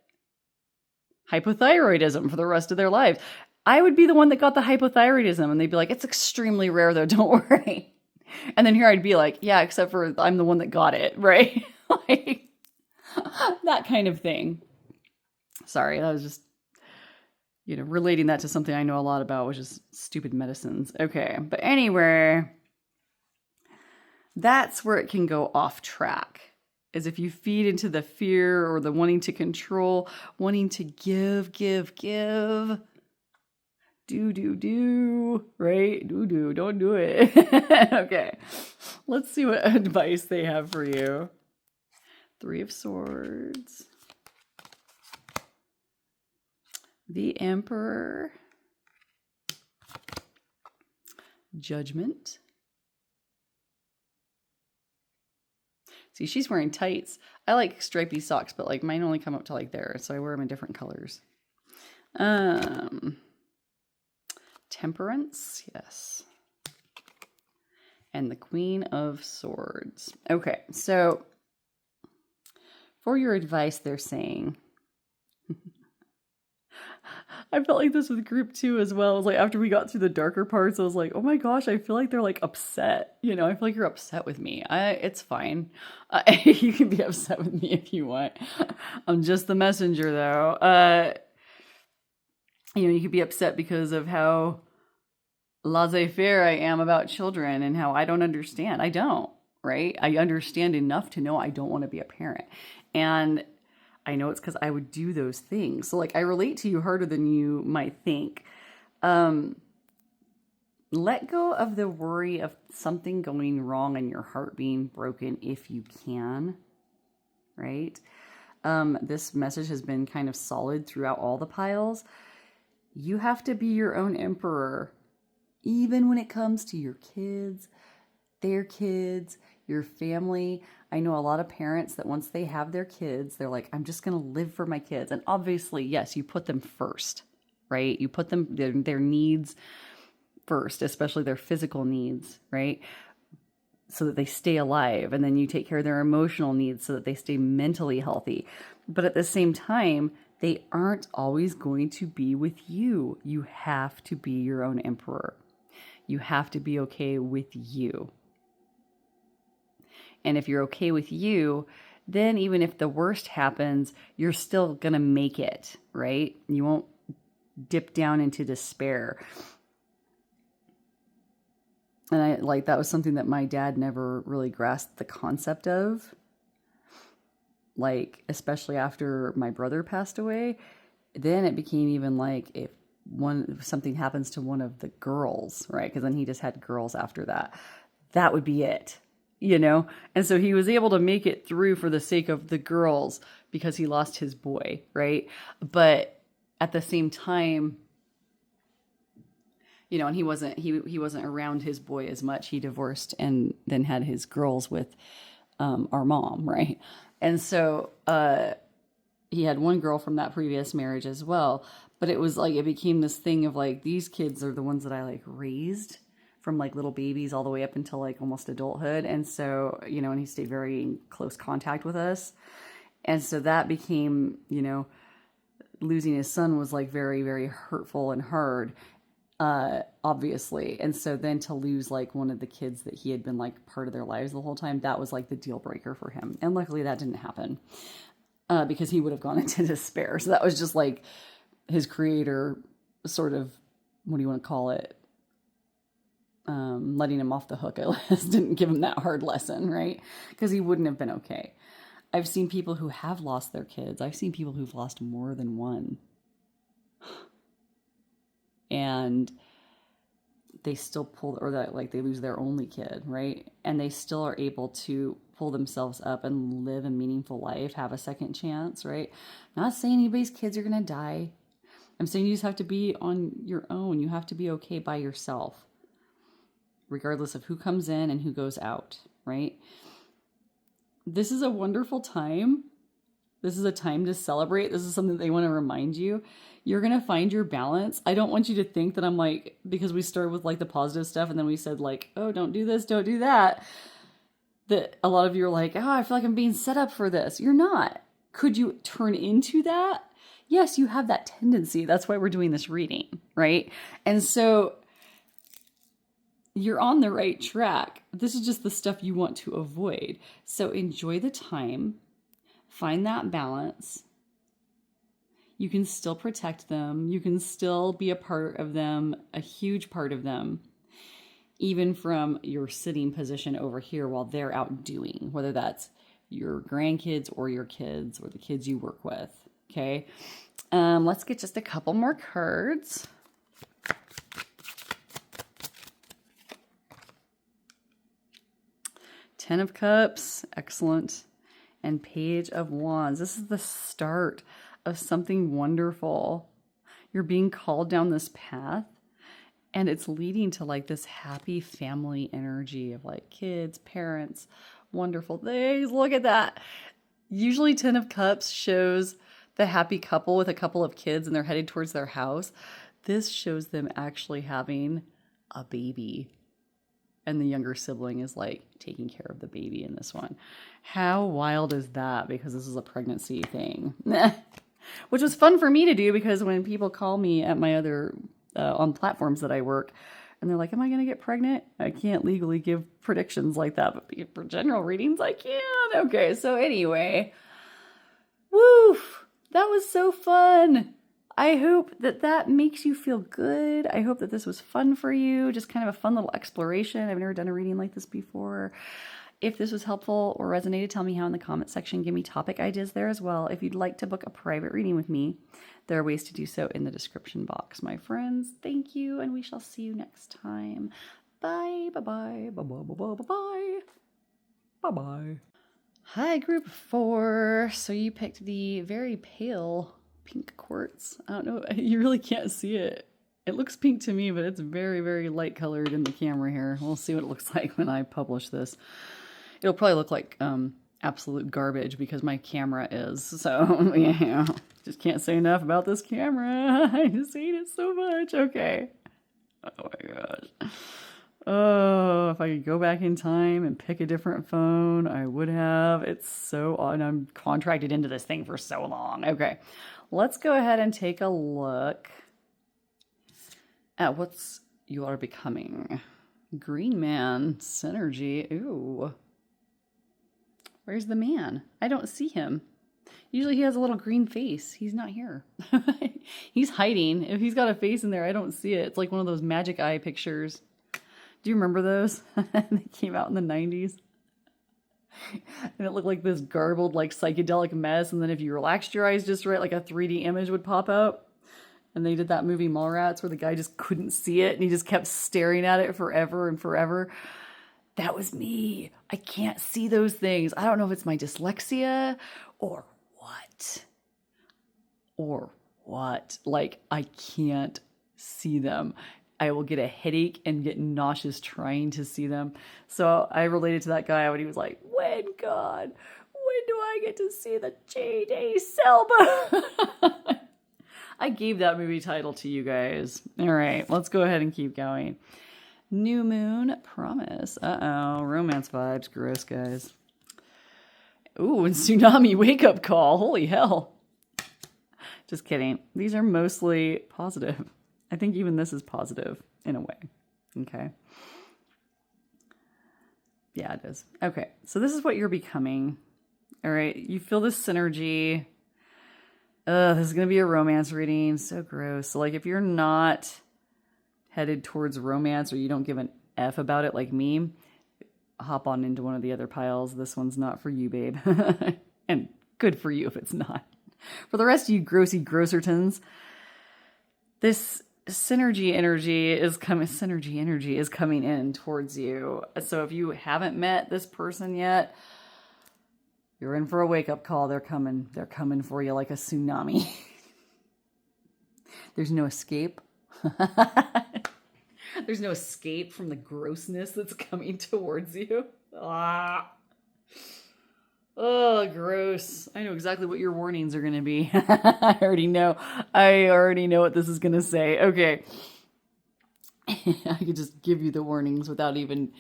hypothyroidism for the rest of their lives. I would be the one that got the hypothyroidism and they'd be like, it's extremely rare though, don't worry. And then here I'd be like, yeah, except for I'm the one that got it, right? Like that kind of thing. Sorry, that was just, relating that to something I know a lot about, which is stupid medicines. Okay, but anyway, that's where it can go off track. Is if you feed into the fear or the wanting to control, wanting to give, do, right? Do, don't do it. Okay, let's see what advice they have for you. 3 of Swords. The Emperor. Judgment. See, she's wearing tights. I like stripy socks, but like mine only come up to like there, so I wear them in different colors. Temperance, yes. And the Queen of Swords. Okay, so for your advice, they're saying, I felt like this with group 2 as well. It was like after we got through the darker parts, I was like, oh my gosh, I feel like they're like upset. I feel like you're upset with me. It's fine. You can be upset with me if you want. I'm just the messenger though. You could be upset because of how laissez-faire I am about children and how I don't understand. I don't, right? I understand enough to know I don't want to be a parent. And I know it's because I would do those things. So like I relate to you harder than you might think. Let go of the worry of something going wrong and your heart being broken if you can, right? This message has been kind of solid throughout all the piles. You have to be your own emperor, even when it comes to your kids, their kids, your family. I know a lot of parents that once they have their kids, they're like, I'm just going to live for my kids. And obviously, yes, you put them first, right? You put them, their needs first, especially their physical needs, right? So that they stay alive. And then you take care of their emotional needs so that they stay mentally healthy. But at the same time, they aren't always going to be with you. You have to be your own emperor. You have to be okay with you. And if you're okay with you, then even if the worst happens, you're still going to make it, right? You won't dip down into despair. And that was something that my dad never really grasped the concept of. Like, especially after my brother passed away, then it became even like if something happens to one of the girls, right? Because then he just had girls after that. That would be it. And so he was able to make it through for the sake of the girls because he lost his boy, right? But at the same time, and he wasn't around his boy as much. He divorced and then had his girls with our mom, right? And so he had one girl from that previous marriage as well. But it was like it became this thing of like these kids are the ones that I like raised from like little babies all the way up until like almost adulthood. And so, and he stayed very in close contact with us. And so that became, losing his son was like very, very hurtful and hard, obviously. And so then to lose like one of the kids that he had been like part of their lives the whole time, that was like the deal breaker for him. And luckily that didn't happen because he would have gone into despair. So that was just like his creator sort of, what do you want to call it? Letting him off the hook, I guess, didn't give him that hard lesson, right? Because he wouldn't have been okay. I've seen people who have lost their kids. I've seen people who've lost more than one. And they still they lose their only kid, right? And they still are able to pull themselves up and live a meaningful life, have a second chance, right? I'm not saying anybody's kids are going to die. I'm saying you just have to be on your own. You have to be okay by yourself, regardless of who comes in and who goes out, right? This is a wonderful time. This is a time to celebrate. This is something that they want to remind you. You're going to find your balance. I don't want you to think that I'm like, because we started with like the positive stuff and then we said like, oh, don't do this, don't do that. That a lot of you are like, oh, I feel like I'm being set up for this. You're not. Could you turn into that? Yes, you have that tendency. That's why we're doing this reading, right? And so you're on the right track. This is just the stuff you want to avoid. So enjoy the time. Find that balance. You can still protect them. You can still be a part of them, a huge part of them, even from your sitting position over here while they're out doing, whether that's your grandkids or your kids or the kids you work with. Okay. Let's get just a couple more cards. Ten of Cups. Excellent. And Page of Wands. This is the start of something wonderful. You're being called down this path and it's leading to like this happy family energy of like kids, parents, wonderful things. Look at that. Usually 10 of Cups shows the happy couple with a couple of kids and they're headed towards their house. This shows them actually having a baby. And the younger sibling is like taking care of the baby in this one. How wild is that? Because this is a pregnancy thing. Which was fun for me to do because when people call me at my other, on platforms that I work, and they're like, am I going to get pregnant? I can't legally give predictions like that, but for general readings, I can. Okay, so anyway. Woof! That was so fun. I hope that that makes you feel good. I hope that this was fun for you. Just kind of a fun little exploration. I've never done a reading like this before. If this was helpful or resonated, tell me how in the comment section. Give me topic ideas there as well. If you'd like to book a private reading with me, there are ways to do so in the description box. My friends, thank you, and we shall see you next time. Bye, bye-bye, bye-bye, bye-bye, bye-bye. Bye-bye. Hi, group 4. So you picked the very pale pink quartz. I don't know. You really can't see it. It looks pink to me, but it's very, very light colored in the camera here. We'll see what it looks like when I publish this. It'll probably look like absolute garbage because my camera is. So, yeah. Just can't say enough about this camera. I just hate it so much. Okay. Oh my gosh. Oh, if I could go back in time and pick a different phone, I would have. It's so odd. I'm contracted into this thing for so long. Okay. Let's go ahead and take a look at what's you are becoming. Green man, synergy. Ooh. Where's the man? I don't see him. Usually he has a little green face. He's not here. He's hiding. If he's got a face in there, I don't see it. It's like one of those magic eye pictures. Do you remember those? They came out in the 90s. And it looked like this garbled, like psychedelic mess. And then if you relaxed your eyes just right, like a 3D image would pop up. And they did that movie Mallrats where the guy just couldn't see it and he just kept staring at it forever and forever. That was me. I can't see those things. I don't know if it's my dyslexia or what. Or what. Like, I can't see them. I will get a headache and get nauseous trying to see them. So I related to that guy when he was like, when, God? When do I get to see the J.D. Selma? I gave that movie title to you guys. All right, let's go ahead and keep going. New Moon Promise. Uh-oh, romance vibes. Gross, guys. Ooh, and Tsunami Wake Up Call. Holy hell. Just kidding. These are mostly positive. I think even this is positive in a way. Okay. Yeah, it is. Okay, so this is what you're becoming. All right, you feel this synergy. This is going to be a romance reading. So gross. So like if you're not headed towards romance or you don't give an F about it like me, hop on into one of the other piles. This one's not for you, babe. And good for you if it's not. For the rest of you grossy grossertons, this synergy energy is coming in towards you. So if you haven't met this person yet, You're in for a wake-up call. They're coming. They're coming for you like a tsunami. There's no escape. There's no escape from the grossness that's coming towards you. Ah. Oh, gross. I know exactly what your warnings are going to be. I already know. I already know what this is going to say. Okay. I could just give you the warnings without even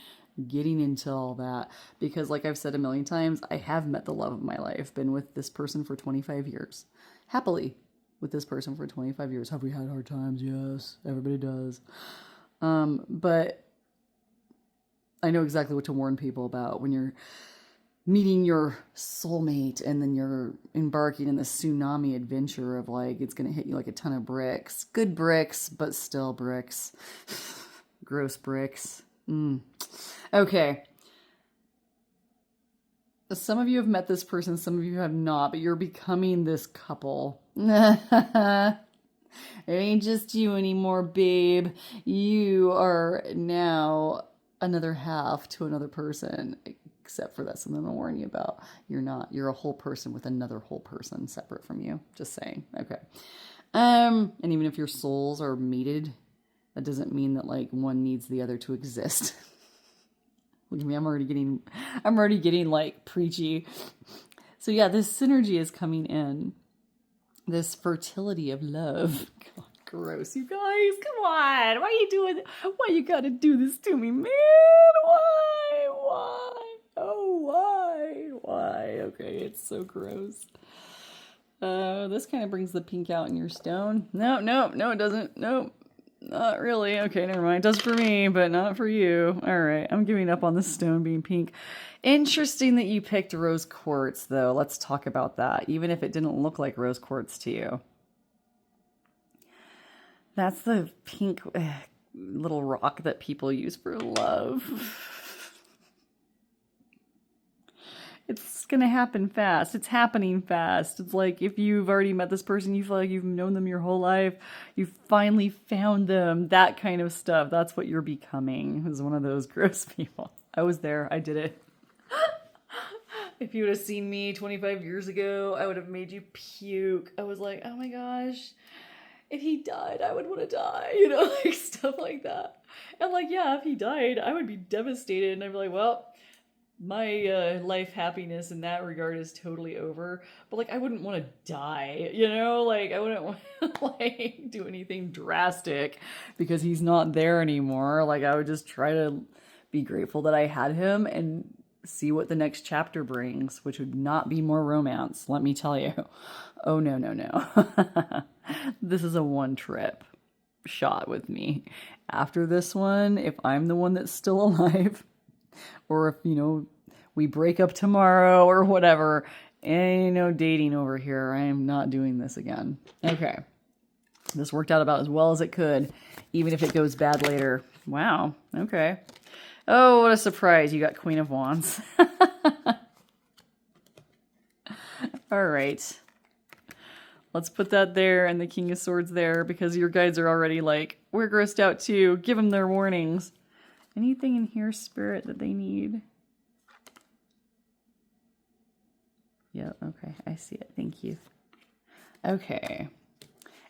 getting into all that. Because like I've said a million times, I have met the love of my life. Been with this person for 25 years. Happily with this person for 25 years. Have we had hard times? Yes. Everybody does. But I know exactly what to warn people about when you're meeting your soulmate and then you're embarking in this tsunami adventure of like, it's going to hit you like a ton of bricks. Good bricks, but still bricks. Gross bricks. Okay. Some of you have met this person, some of you have not, but you're becoming this couple. It ain't just you anymore, babe. You are now another half to another person. Except for that's something I'll warn you about. You're not. You're a whole person with another whole person separate from you. Just saying. Okay. And even if your souls are mated, that doesn't mean that like one needs the other to exist. Look at me. I'm already getting like preachy. So yeah, this synergy is coming in. This fertility of love. God, gross, you guys. Come on. Why you doing? Why you gotta do this to me, man? Why? Oh, why? Okay, it's so gross. This kind of brings the pink out in your stone. No, it doesn't. Nope, not really. Okay, never mind. It does for me, but not for you. All right, I'm giving up on the stone being pink. Interesting that you picked rose quartz, though. Let's talk about that, even if it didn't look like rose quartz to you. That's the pink little rock that people use for love. It's going to happen fast. It's happening fast. It's like if you've already met this person, you feel like you've known them your whole life. You finally found them. That kind of stuff. That's what you're becoming. Is one of those gross people. I was there. I did it. If you would have seen me 25 years ago, I would have made you puke. I was like, oh my gosh, if he died, I would want to die. You know, like stuff like that. And like, yeah, if he died, I would be devastated. And I'd be like, well, my life happiness in that regard is totally over. But like, I wouldn't want to die, you know, like I wouldn't want to like do anything drastic because he's not there anymore. Like I would just try to be grateful that I had him and see what the next chapter brings, which would not be more romance, let me tell you. Oh, no. This is a one trip shot with me. After this one, if I'm the one that's still alive, or if, you know, we break up tomorrow or whatever, ain't no dating over here. I am not doing this again. Okay. This worked out about as well as it could, even if it goes bad later. Wow. Okay. Oh, what a surprise. You got Queen of Wands. All right. Let's put that there and the King of Swords there because your guides are already like, we're grossed out too. Give them their warnings. Anything in here, Spirit, that they need? Yeah, okay. I see it. Thank you. Okay.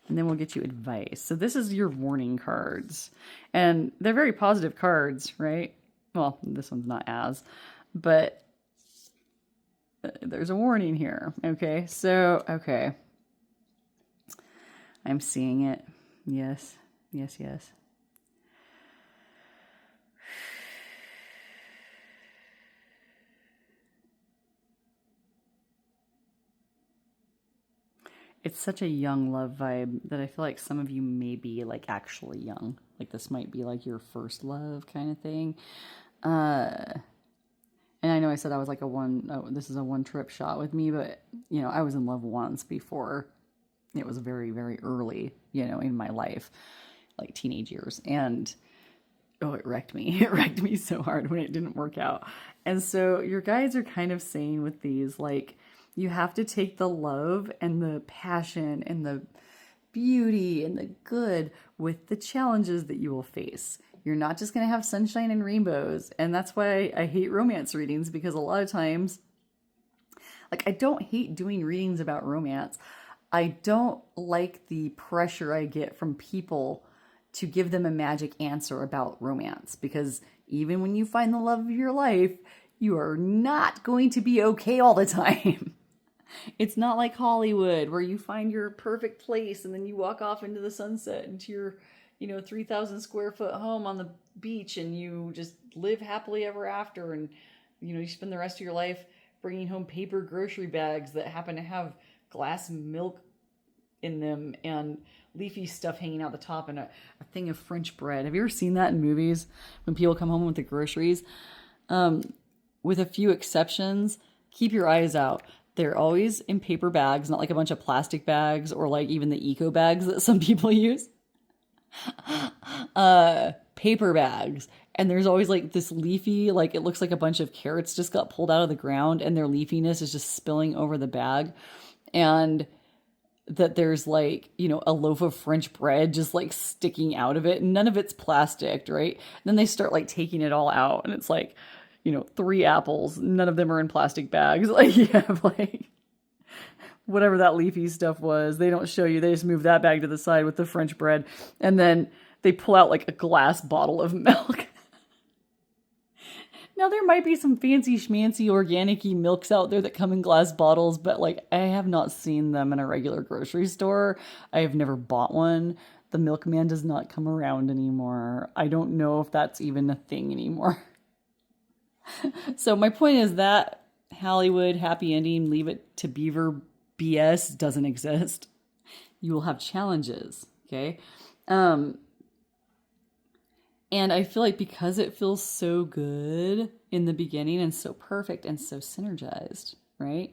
And then we'll get you advice. So this is your warning cards. And they're very positive cards, right? Well, this one's not as, but there's a warning here. Okay, so, okay. I'm seeing it. Yes. It's such a young love vibe that I feel like some of you may be like actually young. Like this might be like your first love kind of thing. And I know I said I was like this is a one trip shot with me, but you know, I was in love once before. It was very, very early, you know, in my life, like teenage years. And oh, it wrecked me. It wrecked me so hard when it didn't work out. And so your guides are kind of saying with these, like, you have to take the love and the passion and the beauty and the good with the challenges that you will face. You're not just going to have sunshine and rainbows. And that's why I hate romance readings, because a lot of times, Like, I don't hate doing readings about romance. I don't like the pressure I get from people to give them a magic answer about romance, because even when you find the love of your life, you are not going to be okay all the time. It's not like Hollywood where you find your perfect place and then you walk off into the sunset into your, 3,000 square foot home on the beach and you just live happily ever after. And, you spend the rest of your life bringing home paper grocery bags that happen to have glass milk in them and leafy stuff hanging out the top and a thing of French bread. Have you ever seen that in movies when people come home with the groceries? With a few exceptions, keep your eyes out. They're always in paper bags, not like a bunch of plastic bags or like even the eco bags that some people use. Paper bags. And there's always like this leafy, like it looks like a bunch of carrots just got pulled out of the ground and their leafiness is just spilling over the bag. And that there's like, a loaf of French bread just like sticking out of it. None of it's plastic, right? And then they start like taking it all out and it's like, 3 apples. None of them are in plastic bags. Like you have like whatever that leafy stuff was. They don't show you. They just move that bag to the side with the French bread. And then they pull out like a glass bottle of milk. Now there might be some fancy schmancy organic-y milks out there that come in glass bottles, but like I have not seen them in a regular grocery store. I have never bought one. The milkman does not come around anymore. I don't know if that's even a thing anymore. So my point is that Hollywood happy ending, leave it to Beaver BS doesn't exist. You will have challenges, okay? And I feel like because it feels so good in the beginning and so perfect and so synergized, right?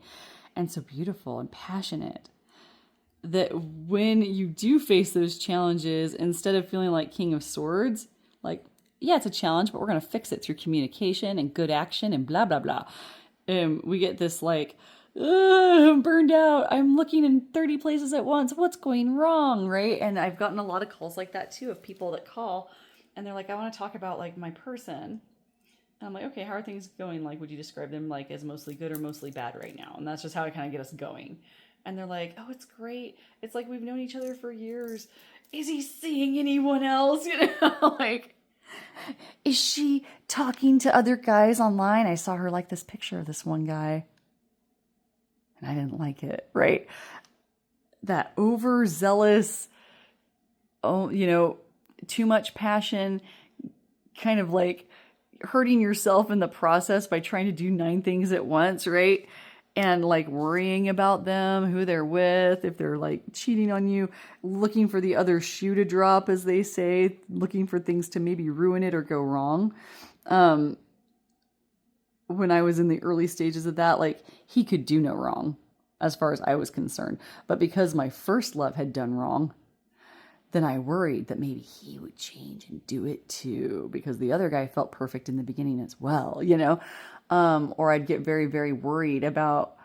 And so beautiful and passionate, that when you do face those challenges, instead of feeling like King of Swords, like, yeah, it's a challenge, but we're going to fix it through communication and good action and blah, blah, blah. We get this like, I'm burned out. I'm looking in 30 places at once. What's going wrong, right? And I've gotten a lot of calls like that too, of people that call and they're like, I want to talk about like my person. And I'm like, okay, how are things going? Like, would you describe them like as mostly good or mostly bad right now? And that's just how I kind of get us going. And they're like, oh, it's great. It's like we've known each other for years. Is he seeing anyone else? Like, is she talking to other guys online? I saw her like this picture of this one guy. And I didn't like it, right? That overzealous, too much passion, kind of like hurting yourself in the process by trying to do 9 things at once, right? And like worrying about them, who they're with, if they're like cheating on you, looking for the other shoe to drop, as they say, looking for things to maybe ruin it or go wrong. When I was in the early stages of that, like he could do no wrong as far as I was concerned. But because my first love had done wrong, then I worried that maybe he would change and do it too, because the other guy felt perfect in the beginning as well, or I'd get very, very worried about,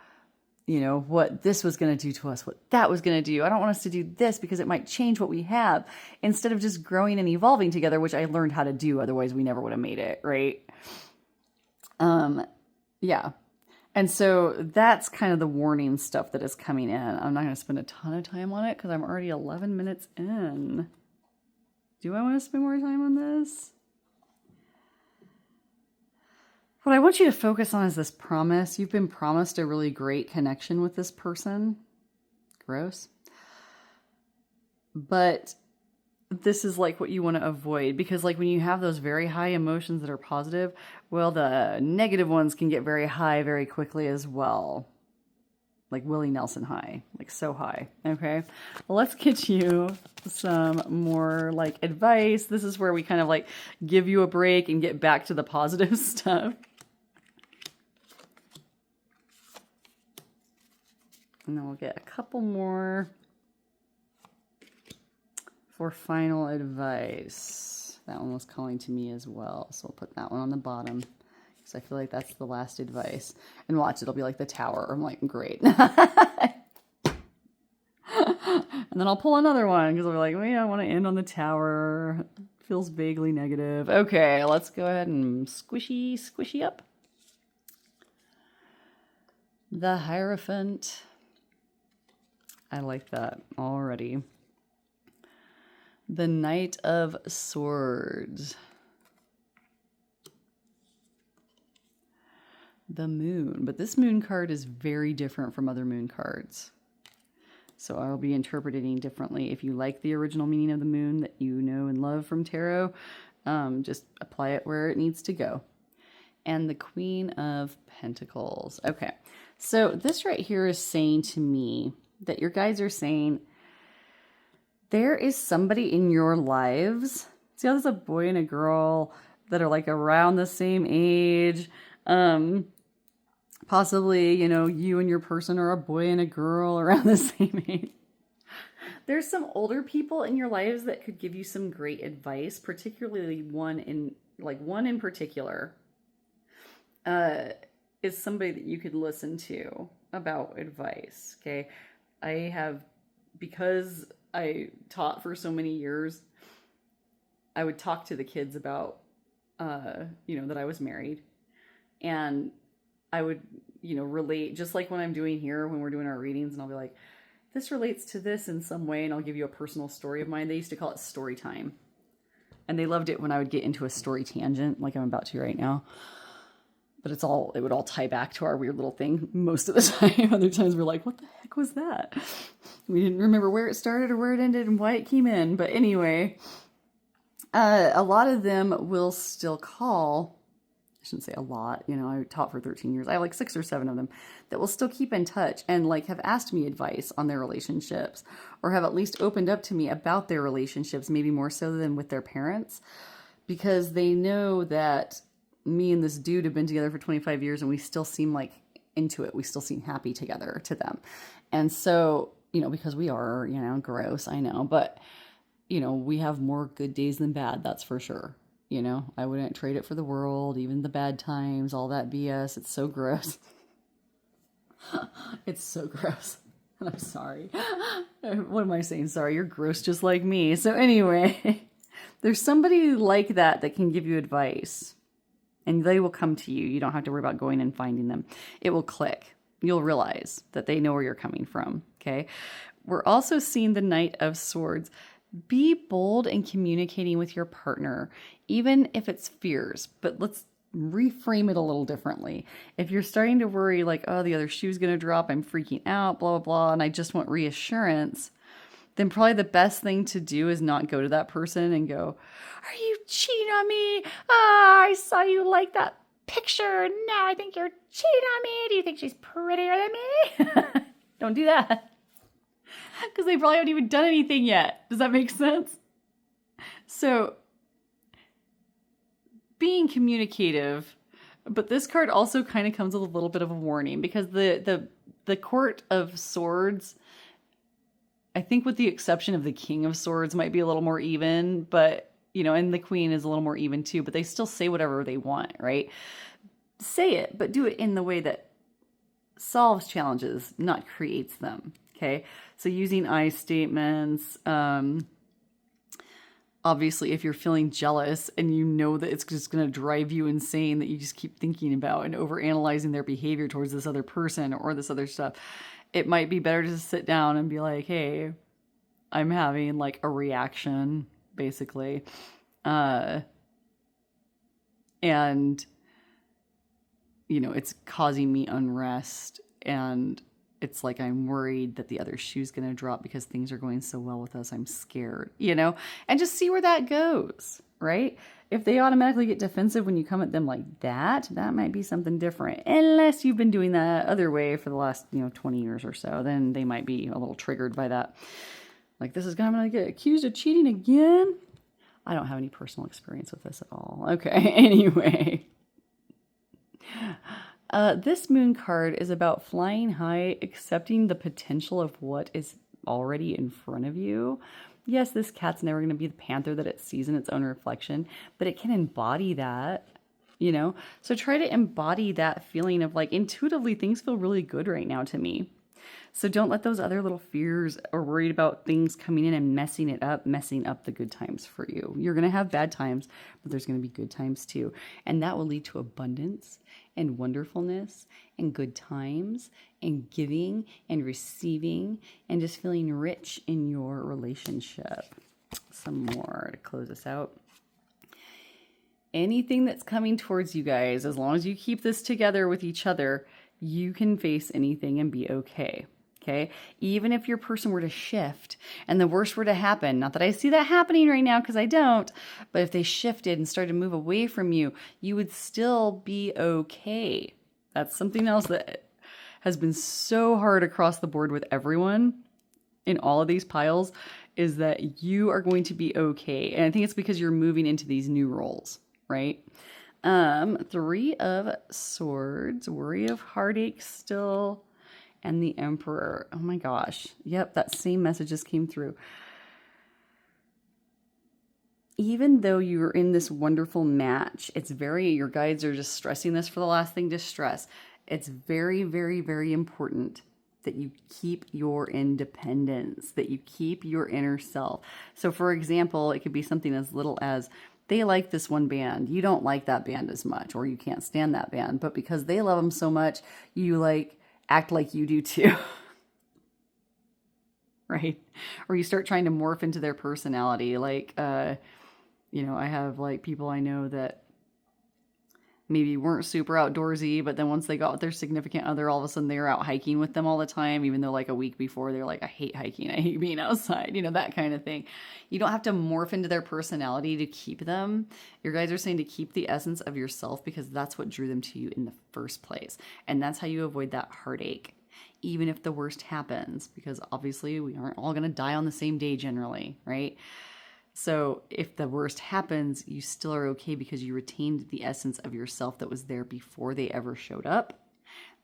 what this was going to do to us, what that was going to do. I don't want us to do this because it might change what we have, instead of just growing and evolving together, which I learned how to do. Otherwise we never would have made it. Right. Yeah. And so that's kind of the warning stuff that is coming in. I'm not going to spend a ton of time on it because I'm already 11 minutes in. Do I want to spend more time on this? What I want you to focus on is this promise. You've been promised a really great connection with this person. Gross. But this is like what you want to avoid, because like when you have those very high emotions that are positive, well, the negative ones can get very high very quickly as well. Like Willie Nelson high, like so high. Okay. Well, let's get you some more like advice. This is where we kind of like give you a break and get back to the positive stuff. And then we'll get a couple more for final advice. That one was calling to me as well. So we'll put that one on the bottom, because I feel like that's the last advice. And watch, it'll be like the tower. I'm like, great. And then I'll pull another one, because I'll be like, wait, I want to end on the tower. Feels vaguely negative. Okay, let's go ahead and squishy up. The Hierophant. I like that already. The Knight of Swords. The Moon. But this Moon card is very different from other Moon cards. So I'll be interpreting differently. If you like the original meaning of the moon that you know and love from tarot, just apply it where it needs to go. And the Queen of Pentacles. Okay, so this right here is saying to me that your guides are saying there is somebody in your lives. See how there's a boy and a girl that are like around the same age. Possibly, you know, you and your person are a boy and a girl around the same age. There's some older people in your lives that could give you some great advice, particularly one in particular is somebody that you could listen to about advice. Okay. Because I taught for so many years, I would talk to the kids about, that I was married, and I would, relate, just like when I'm doing here, when we're doing our readings, and I'll be like, this relates to this in some way, and I'll give you a personal story of mine. They used to call it story time. And they loved it when I would get into a story tangent, like I'm about to right now. But it would all tie back to our weird little thing most of the time. Other times we're like, what the heck was that? We didn't remember where it started or where it ended and why it came in. But anyway, a lot of them will still call. I shouldn't say a lot, I taught for 13 years. I have like 6 or 7 of them that will still keep in touch and like have asked me advice on their relationships, or have at least opened up to me about their relationships, maybe more so than with their parents, because they know that me and this dude have been together for 25 years and we still seem like into it. We still seem happy together to them. And so, because we are, gross, I know, but we have more good days than bad. That's for sure. I wouldn't trade it for the world, even the bad times, all that BS. It's so gross. It's so gross. And I'm sorry. What am I saying? Sorry, you're gross just like me. So anyway, there's somebody like that that can give you advice. And they will come to you. You don't have to worry about going and finding them. It will click. You'll realize that they know where you're coming from. Okay. We're also seeing the Knight of Swords. Be bold in communicating with your partner, even if it's fears, but let's reframe it a little differently. If you're starting to worry like, oh, the other shoe's going to drop, I'm freaking out, blah, blah, blah, and I just want reassurance, then probably the best thing to do is not go to that person and go, are you cheating on me? I saw you like that picture. Now I think you're cheating on me. Do you think she's prettier than me? Don't do that. Because they probably haven't even done anything yet. Does that make sense? So, being communicative, but this card also kind of comes with a little bit of a warning, because the Court of Swords, I think with the exception of the King of Swords, might be a little more even, but, and the Queen is a little more even too, but they still say whatever they want, right? Say it, but do it in the way that solves challenges, not creates them. Okay, so using I statements, obviously if you're feeling jealous and you know that it's just going to drive you insane, that you just keep thinking about and overanalyzing their behavior towards this other person or this other stuff, it might be better to sit down and be like, hey, I'm having like a reaction, basically. And, it's causing me unrest, and it's like I'm worried that the other shoe's going to drop because things are going so well with us. I'm scared, and just see where that goes, right? If they automatically get defensive when you come at them like that might be something different. Unless you've been doing that other way for the last, 20 years or so, then they might be a little triggered by that. Like, I'm going to get accused of cheating again. I don't have any personal experience with this at all. Okay, anyway. This moon card is about flying high, accepting the potential of what is already in front of you. Yes, this cat's never going to be the panther that it sees in its own reflection, but it can embody that, So try to embody that feeling of like, intuitively, things feel really good right now to me. So don't let those other little fears or worried about things coming in and messing up the good times for you. You're going to have bad times, but there's going to be good times too. And that will lead to abundance and wonderfulness and good times and giving and receiving and just feeling rich in your relationship. Some more to close us out. Anything that's coming towards you guys, as long as you keep this together with each other, you can face anything and be okay. Okay. Even if your person were to shift and the worst were to happen, not that I see that happening right now because I don't, but if they shifted and started to move away from you, you would still be okay. That's something else that has been so hard across the board with everyone in all of these piles, is that you are going to be okay. And I think it's because you're moving into these new roles, right? 3 of Swords, worry of heartache still, and the Emperor. Oh my gosh. Yep, that same message just came through. Even though you're in this wonderful match, your guides are just stressing this for the last thing to stress. It's very, very, very important that you keep your independence, that you keep your inner self. So for example, it could be something as little as, they like this one band. You don't like that band as much, or you can't stand that band, but because they love them so much, you act like you do too. Right? Or you start trying to morph into their personality. I have people I know that maybe weren't super outdoorsy, but then once they got with their significant other, all of a sudden they were out hiking with them all the time, even though a week before they're like, I hate hiking, I hate being outside, that kind of thing. You don't have to morph into their personality to keep them. Your guys are saying to keep the essence of yourself because that's what drew them to you in the first place. And that's how you avoid that heartache, even if the worst happens, because obviously we aren't all going to die on the same day generally, right? So if the worst happens, you still are okay because you retained the essence of yourself that was there before they ever showed up.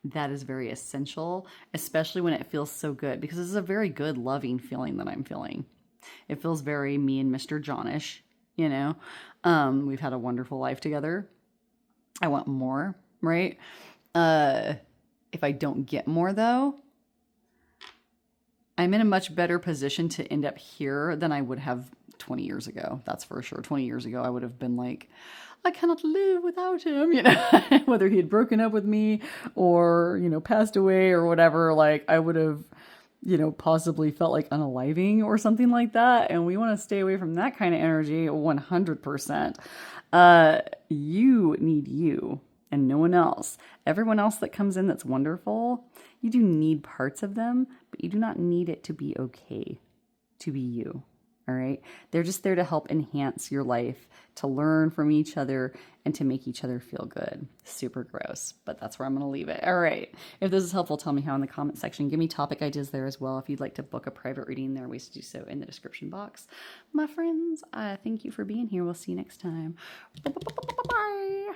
That is very essential, especially when it feels so good, because this is a very good, loving feeling that I'm feeling. It feels very me and Mr. Johnish, We've had a wonderful life together. I want more, right? If I don't get more, though, I'm in a much better position to end up here than I would have 20 years ago. That's for sure. 20 years ago, I would have been like, I cannot live without him, whether he had broken up with me or, passed away or whatever. I would have, possibly felt like unaliving or something like that. And we want to stay away from that kind of energy 100%. You need you and no one else. Everyone else that comes in that's wonderful, you do need parts of them, but you do not need it to be okay to be you. All right. They're just there to help enhance your life, to learn from each other, and to make each other feel good. Super gross, but that's where I'm going to leave it. All right. If this is helpful, tell me how in the comment section. Give me topic ideas there as well. If you'd like to book a private reading, there are ways to do so in the description box. My friends, thank you for being here. We'll see you next time. Bye.